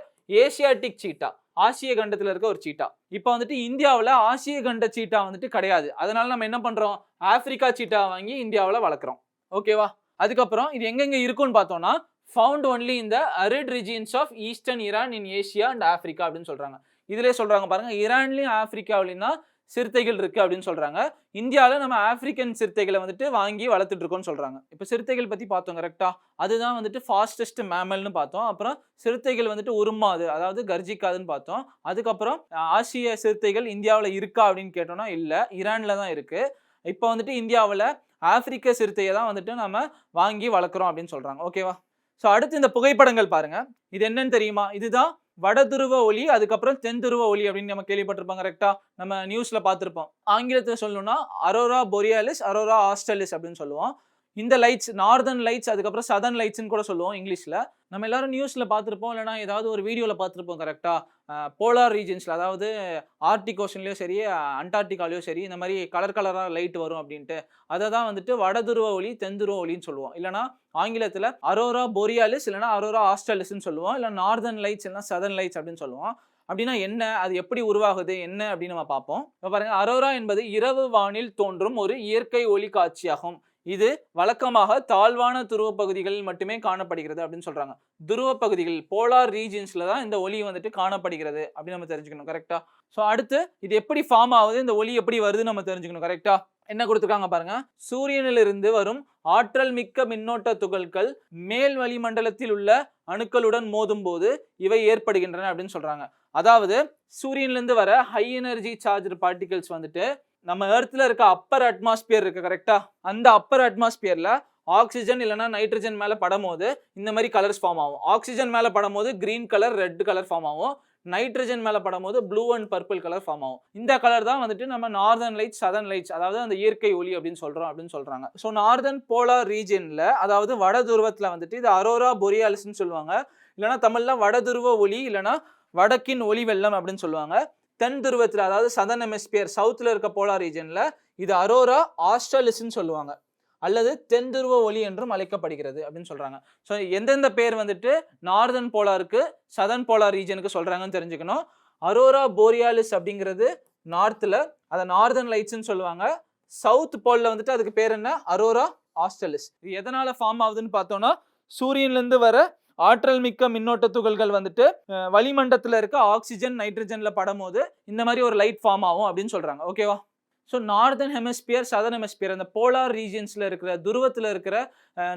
ஏசியாட்டிக் சீட்டா, ஆசிய கண்டத்துல இருக்க ஒரு சீட்டா. இப்போ வந்துட்டு இந்தியாவுல ஆசிய கண்ட சீட்டா வந்துட்டு கிடையாது. அதனால நம்ம என்ன பண்றோம், ஆப்பிரிக்கா சீட்டா வாங்கி இந்தியாவுல வளர்க்குறோம். ஓகேவா? அதுக்கப்புறம் இது எங்கெங்க இருக்கும்னு பார்த்தோம்னா, found only in the arid regions of eastern Iran in Asia and Africa அப்படின்னு சொல்றாங்க. இதுலயே சொல்றாங்க பாருங்க, ஈரான்லயும் ஆப்பிரிக்காவிலயும் தான் சிறுத்தைகள் இருக்கு அப்படின்னு சொல்றாங்க. இந்தியாவில நம்ம ஆப்பிரிக்கன் சிறுத்தைகளை வந்துட்டு வாங்கி வளர்த்துட்டு இருக்கோம்னு சொல்றாங்க. இப்ப சிறுத்தைகள் பத்தி பார்த்தோம் கரெக்டா? அதுதான் வந்துட்டு ஃபாஸ்டஸ்ட் மேமல்னு பார்த்தோம். அப்புறம் சிறுத்தைகள் வந்துட்டு உருமாது, அதாவது கர்ஜிக்காதுன்னு பார்த்தோம். அதுக்கப்புறம் ஆசிய சிறுத்தைகள் இந்தியாவுல இருக்கா அப்படின்னு கேட்டோம்னா இல்ல, ஈரான்ல தான் இருக்கு. இப்ப வந்துட்டு இந்தியாவுல ஆப்பிரிக்க சிறுத்தையை தான் வந்துட்டு நம்ம வாங்கி வளர்க்குறோம் அப்படின்னு சொல்றாங்க. ஓகேவா? ஸோ அடுத்து இந்த புகைப்படங்கள் பாருங்க. இது என்னன்னு தெரியுமா? இதுதான் வடதுருவ ஒளி, அதுக்கப்புறம் தென்துருவ ஒளி அப்படின்னு நம்ம கேள்விப்பட்டிருப்போம் கரெக்டா? நம்ம நியூஸ்ல பார்த்திருப்போம். ஆங்கிலத்துல சொல்லணும்னா அரோரா பொரியாலிஸ், அரோரா ஆஸ்ட்ரலிஸ் அப்படின்னு சொல்லுவோம். இந்த லைட்ஸ் நார்தர்ன் லைட்ஸ், அதுக்கப்புறம் சதர்ன் லைட்ஸ்ன்னு கூட சொல்லுவோம் இங்கிலீஷ்ல. நம்ம எல்லாரும் நியூஸ்ல பார்த்திருப்போம், இல்லைனா ஏதாவது ஒரு வீடியோல பார்த்திருப்போம் கரெக்டா? போலார் ரீஜியன்ஸ்ல, அதாவது ஆர்டிக் ஓஷன்லயும் சரி, அண்டார்டிகாலயும் சரி, இந்த மாதிரி கலர் கலரா லைட் வரும் அப்படின்ட்டு. அதை தான் வந்துட்டு வடதுருவ ஒளி, தென்துருவ ஒளின்னு சொல்லுவோம். இல்லைனா ஆங்கிலத்துல அரோரா பொரியாலிஸ், இல்லைனா அரோரா ஆஸ்ட்ரலிஸ்ன்னு சொல்லுவோம். இல்லை நார்தர்ன் லைட்ஸ், இல்லைனா சதர்ன் லைட்ஸ் அப்படின்னு சொல்லுவோம். அப்படின்னா என்ன, அது எப்படி உருவாகுது என்ன அப்படின்னு நம்ம பார்ப்போம். இப்போ பாருங்க, அரோரா என்பது இரவு வானில் தோன்றும் ஒரு இயற்கை ஒளி காட்சியாகும். இது வழக்கமாக தாழ்வான துருவ பகுதிகளில் மட்டுமே காணப்படுகிறது அப்படின்னு சொல்றாங்க. துருவ பகுதிகள், போலார் ரீஜியன்ஸ்ல தான் இந்த ஒளி வந்துட்டு காணப்படுகிறது அப்படின்னு நம்ம தெரிஞ்சுக்கணும். கரெக்டா? ஸோ அடுத்து இது எப்படி ஃபார்ம் ஆகுது, இந்த ஒளி எப்படி வருதுன்னு நம்ம தெரிஞ்சுக்கணும். கரெக்டா? என்ன கொடுத்துருக்காங்க பாருங்க, சூரியனிலிருந்து வரும் ஆற்றல் மிக்க மின்னோட்ட துகள்கள் மேல் வளிமண்டலத்தில் உள்ள அணுக்களுடன் மோதும் போது இவை ஏற்படுகின்றன அப்படின்னு சொல்றாங்க. அதாவது சூரியனிலிருந்து வர ஹை எனர்ஜி சார்ஜ் பார்ட்டிகல்ஸ் வந்துட்டு நம்ம எர்த்ல இருக்க அப்பர் அட்மாஸ்பியர் இருக்கு கரெக்டா? அந்த அப்பர் அட்மாஸ்பியர்ல ஆக்சிஜன் இல்லைனா நைட்ரஜன் மேல படும்போது இந்த மாதிரி கலர்ஸ் ஃபார்ம் ஆகும். ஆக்சிஜன் மேல படும்போது green colour, red colour form ஆகும். நைட்ரஜன் மேல படும்போது blue and purple colour form ஆகும். இந்த கலர் தான் வந்துட்டு நம்ம நார்தர்ன் லைட்ஸ், சதர்ன் லைட்ஸ், அதாவது அந்த இயற்கை ஒளி அப்படின்னு சொல்றோம் அப்படின்னு சொல்றாங்க. ஸோ நார்தர்ன் போலார் ரீஜியன்ல, அதாவது வட துருவத்துல வந்துட்டு இது அரோரா பொரியாலிஸ்ன்னு சொல்லுவாங்க. இல்லைனா தமிழ்ல வடதுருவ ஒளி, இல்லைனா வடக்கின் ஒளி வெள்ளம் அப்படின்னு சொல்லுவாங்க. தென் துருவத்தில், அதாவது சதர்ன் ஹெமிஸ்பியர் சவுத்ல இருக்க போலார் ரீஜன்ல இது அரோரா ஆஸ்ட்ரலிஸ்ன்னு சொல்லுவாங்க, அல்லது தென் துருவ ஒளி என்றும் அழைக்கப்படுகிறது அப்படின்னு சொல்றாங்க. ஸோ எந்தெந்த பேர் வந்துட்டு நார்தர்ன் போலாருக்கு, சதர்ன் போலார் ரீஜனுக்கு சொல்றாங்கன்னு தெரிஞ்சுக்கணும். அரோரா போரியாலிஸ் அப்படிங்கிறது நார்த்ல, அதை நார்தர்ன் லைட்ஸ்ன்னு சொல்லுவாங்க. சவுத் போல்ல வந்துட்டு அதுக்கு பேர் என்ன, அரோரா ஆஸ்ட்ரலிஸ். இது எதனால ஃபார்ம் ஆகுதுன்னு பார்த்தோம்னா, சூரியன்ல இருந்து வர ஆற்றல் மிக்க மின்னோட்ட துகள்கள் வந்துட்டு வளிமண்டலத்துல இருக்க ஆக்சிஜன், நைட்ரஜன்ல படும்போது இந்த மாதிரி ஒரு லைட் ஃபார்ம் ஆகும் அப்படின்னு சொல்றாங்க. ஓகேவா? So northern hemisphere, southern hemisphere, அந்த போலார் ரீஜியன்ஸ்ல இருக்கிற துருவத்துல இருக்கிற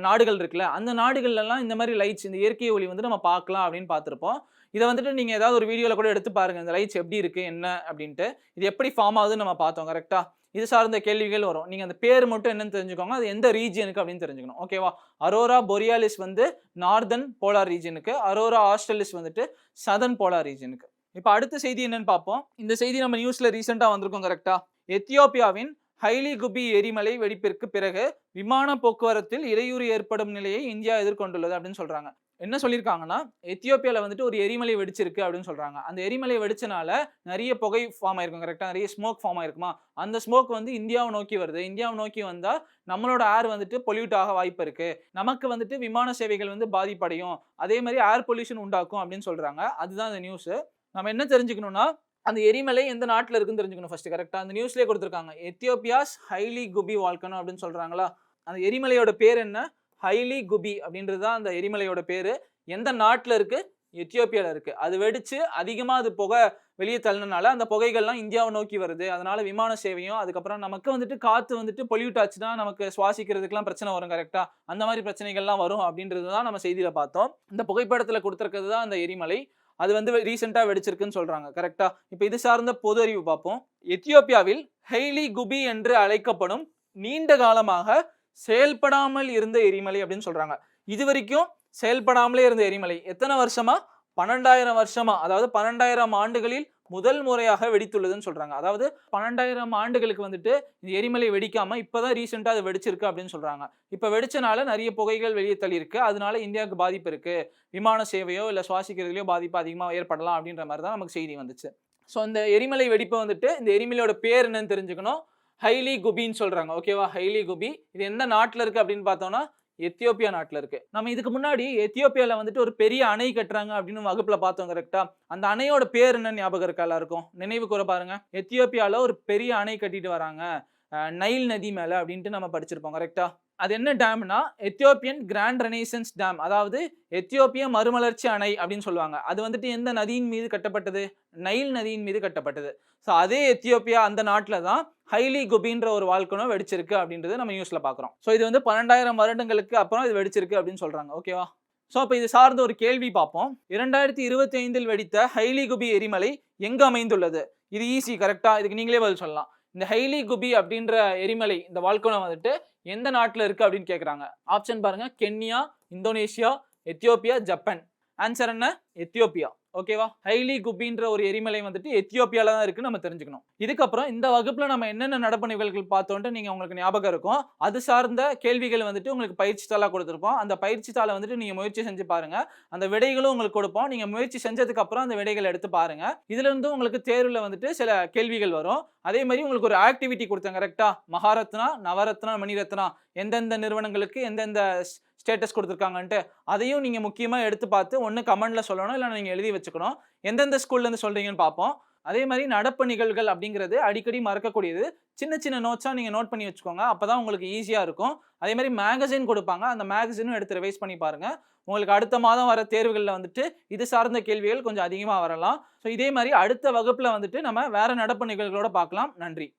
நாடுகள் இருக்குல்ல, அந்த நாடுகள்லாம் இந்த மாதிரி லைட்ஸ், இந்த இயற்கை ஒளி வந்து நம்ம பார்க்கலாம் அப்படின்னு பார்த்துருப்போம். இதை வந்துட்டு நீங்க ஏதாவது ஒரு வீடியோல கூட எடுத்து பாருங்க, இந்த லைட்ஸ் எப்படி இருக்கு என்ன அப்படின்ட்டு. இது எப்படி ஃபார்ம் ஆகுதுன்னு நம்ம பார்த்தோம் கரெக்டா? இது சார்ந்த கேள்விகள் வரும். நீங்க அந்த பேர் மட்டும் என்னன்னு தெரிஞ்சுக்கோங்க, அது எந்த ரீஜியனுக்கு அப்படின்னு தெரிஞ்சுக்கணும். ஓகேவா? அரோரா பொரியாலிஸ் வந்து நார்தர்ன் போலார் ரீஜனுக்கு, அரோரா ஆஸ்ட்ரலிஸ் வந்துட்டு சதர்ன் போலார் ரீஜனுக்கு. இப்போ அடுத்த செய்தி என்னன்னு பார்ப்போம். இந்த செய்தி நம்ம நியூஸ்ல ரீசெண்டா வந்திருக்கோம் கரெக்டா? எத்தியோப்பியாவின் ஹைலி குபி எரிமலை வெடிப்பிற்கு பிறகு விமான போக்குவரத்தில் இடையூறு ஏற்படும் நிலையை இந்தியா எதிர்கொண்டுள்ளது அப்படின்னு சொல்றாங்க. என்ன சொல்லியிருக்காங்கன்னா, எத்தியோப்பியாவில் வந்துட்டு ஒரு எரிமலை வெடிச்சிருக்கு அப்படின்னு சொல்றாங்க. அந்த எரிமலை வெடிச்சனால நிறைய புகை ஃபார்ம் ஆயிருக்கும் கரெக்டா? நிறைய ஸ்மோக் ஃபார்ம் ஆயிருக்குமா? அந்த ஸ்மோக் வந்து இந்தியாவை நோக்கி வருது. இந்தியாவை நோக்கி வந்தா நம்மளோட ஏர் வந்துட்டு பொல்யூட் ஆக வாய்ப்பு இருக்கு. நமக்கு வந்துட்டு விமான சேவைகள் வந்து பாதிப்படையும். அதே மாதிரி ஏர் பொல்யூஷன் உண்டாக்கும் அப்படின்னு சொல்றாங்க. அதுதான் அந்த நியூஸ். நம்ம என்ன தெரிஞ்சுக்கணும்னா, அந்த எரிமலை எந்த நாட்டில் இருக்குன்னு தெரிஞ்சுக்கணும் ஃபர்ஸ்ட். கரெக்டா? அந்த நியூஸ்லேயே கொடுத்துருக்காங்க, எத்தியோப்பியாஸ் ஹைலி குபி வால்கனோ அப்படின்னு சொல்றாங்களா? அந்த எரிமலையோட பேர் என்ன? ஹைலி குபி அப்படின்றது தான் அந்த எரிமலையோட பேரு. எந்த நாட்டில் இருக்கு? எத்தியோப்பியாவில் இருக்கு. அது வெடிச்சு அதிகமாக அது புகை வெளியே தள்ளினால அந்த புகைகள்லாம் இந்தியாவை நோக்கி வருது. அதனால விமான சேவையும், அதுக்கப்புறம் நமக்கு வந்துட்டு காற்று வந்துட்டு பொல்யூட் ஆச்சுன்னா நமக்கு சுவாசிக்கிறதுக்கெல்லாம் பிரச்சனை வரும் கரெக்டா? அந்த மாதிரி பிரச்சனைகள்லாம் வரும் அப்படின்றது தான் நம்ம செய்தியில பார்த்தோம். இந்த புகைப்படத்தில் கொடுத்துருக்கிறது தான் அந்த எரிமலை. அது வந்து ரீசெண்டா வெடிச்சிருக்குன்னு சொல்றாங்க கரெக்டா? இப்போ இது சார்ந்த பொது அறிவு பார்ப்போம். எத்தியோப்பியாவில் ஹைலி குபி என்று அழைக்கப்படும் நீண்ட காலமாக செயல்படாமல் இருந்த எரிமலை அப்படின்னு சொல்றாங்க. இது வரைக்கும் செயல்படாமலே இருந்த எரிமலை எத்தனை வருஷமா? 12,000 வருஷமா, அதாவது 12,000 ஆண்டுகளில் முதல் முறையாக வெடித்துள்ளதுன்னு சொல்றாங்க. அதாவது 12,000 ஆண்டுகளுக்கு வந்துட்டு இந்த எரிமலை வெடிக்காம இப்பதான் ரீசெண்டா அது வெடிச்சிருக்கு அப்படின்னு சொல்றாங்க. இப்ப வெடிச்சனால நிறைய புகைகள் வெளியே தள்ளி இருக்கு. அதனால இந்தியாவுக்கு பாதிப்பு இருக்கு. விமான சேவையோ இல்ல சுவாசிக்கிறதுலயோ பாதிப்பு அதிகமா ஏற்படலாம் அப்படின்ற மாதிரி தான் நமக்கு செய்தி வந்துச்சு. ஸோ இந்த எரிமலை வெடிப்பு வந்துட்டு, இந்த எரிமலையோட பேர் என்னன்னு தெரிஞ்சுக்கணும். ஹைலி குபின்னு சொல்றாங்க. ஓகேவா? ஹைலி குபி. இது எந்த நாட்டில் இருக்கு அப்படின்னு பார்த்தோம்னா, எத்தியோப்பியா நாட்டுல இருக்கு. நம்ம இதுக்கு முன்னாடி எத்தியோப்பியால வந்துட்டு ஒரு பெரிய அணை கட்டுறாங்க அப்படின்னு வகுப்புல பார்த்தோம் கரெக்ட்டா? அந்த அணையோட பேர் என்னன்னு ஞாபகம் இருக்கா எல்லாருக்கும்? நினைவு கூர பாருங்க. எத்தியோப்பியால ஒரு பெரிய அணை கட்டிட்டு வராங்க. நைல் நதி மேல அப்படின்ட்டு நம்ம படிச்சிருப்போம் கரெக்ட்டா? அது என்ன டேம்னா எத்தியோப்பியன் கிராண்ட் ரெனைசன்ஸ் டேம். அதாவது எத்தியோப்பிய மறுமலர்ச்சி அணை அப்படின்னு சொல்லுவாங்க. அது வந்துட்டு எந்த நதியின் மீது கட்டப்பட்டது? நைல் நதியின் மீது கட்டப்பட்டது. ஸோ அதே எத்தியோப்பியா அந்த நாட்டுல தான் ஹைலி குபின்ற ஒரு வால்கனோ வெடிச்சிருக்கு அப்படின்றது நம்ம நியூஸ்ல பார்க்குறோம். ஸோ இது வந்து 12,000 வருடங்களுக்கு அப்புறம் இது வெடிச்சிருக்கு அப்படின்னு சொல்றாங்க. ஓகேவா? ஸோ அப்ப இது சார்ந்த ஒரு கேள்வி பார்ப்போம். 2025 வெடித்த ஹைலி குபி எரிமலை எங்கு அமைந்துள்ளது? இது ஈஸி கரெக்ட்டா? இதுக்கு நீங்களே பதில் சொல்லலாம். இந்த ஹைலி குபி அப்படின்ற எரிமலை இந்த வால்கனோ வந்துட்டு எந்த நாட்டுல இருக்கு அப்படின்னு கேக்குறாங்க. ஆப்ஷன் பாருங்க. Kenya, Indonesia, Ethiopia, Japan. Answer என்ன? எத்தியோப்பியா. ஓகேவா? ஹைலி குபின்ற ஒரு எரிமலை வந்துட்டு எத்தியோப்பியால தான் இருக்குன்னு நம்ம தெரிஞ்சுக்கணும். இதுக்கப்புறம் இந்த வகுப்புல நம்ம என்னென்ன நடப்பு நிகழ்வுகள் பார்த்தோன்ட்டு நீங்க உங்களுக்கு ஞாபகம் இருக்கும். அது சார்ந்த கேள்விகள் வந்துட்டு உங்களுக்கு பயிற்சி தாளா கொடுத்திருப்போம். அந்த பயிற்சி தாள வந்துட்டு நீங்க முயற்சி செஞ்சு பாருங்க. அந்த விடைகளும் உங்களுக்கு கொடுப்போம். நீங்க முயற்சி செஞ்சதுக்கு அப்புறம் அந்த விடைகள எடுத்து பாருங்க. இதுல இருந்து உங்களுக்கு தேர்வுல வந்துட்டு சில கேள்விகள் வரும். அதே மாதிரி உங்களுக்கு ஒரு ஆக்டிவிட்டி கொடுத்தேன் கரெக்ட்டா? மகாரத்னா, நவரத்னா, மணிரத்னா எந்தெந்த நிறுவனங்களுக்கு எந்தெந்த ஸ்டேட்டஸ் கொடுத்துருக்காங்கன்ட்டு அதையும் நீங்க முக்கியமா எடுத்து பார்த்து ஒண்ணு கமெண்ட்ல சொல்லணும், இல்ல நீங்க எழுதி வச்சுக்கணும். எந்தெந்த ஸ்கூல்ல இருந்து சொல்றீங்கன்னு பார்ப்போம். அதே மாதிரி நடப்பு நிகழ்வுகள் அப்படிங்கிறது அடிக்கடி மறக்கக்கூடியது. சின்ன சின்ன நோட்ஸா நீங்க நோட் பண்ணி வச்சுக்கோங்க. அப்பதான் உங்களுக்கு ஈஸியா இருக்கும். அதே மாதிரி மேகசின் கொடுப்பாங்க. அந்த மேகசினும் எடுத்து ரிவைஸ் பண்ணி பாருங்க. உங்களுக்கு அடுத்த மாதம் வர தேர்வுகள்ல வந்துட்டு இது சார்ந்த கேள்விகள் கொஞ்சம் அதிகமா வரலாம். ஸோ இதே மாதிரி அடுத்த வகுப்புல வந்துட்டு நம்ம வேற நடப்பு நிகழ்வுகளோட பார்க்கலாம். நன்றி.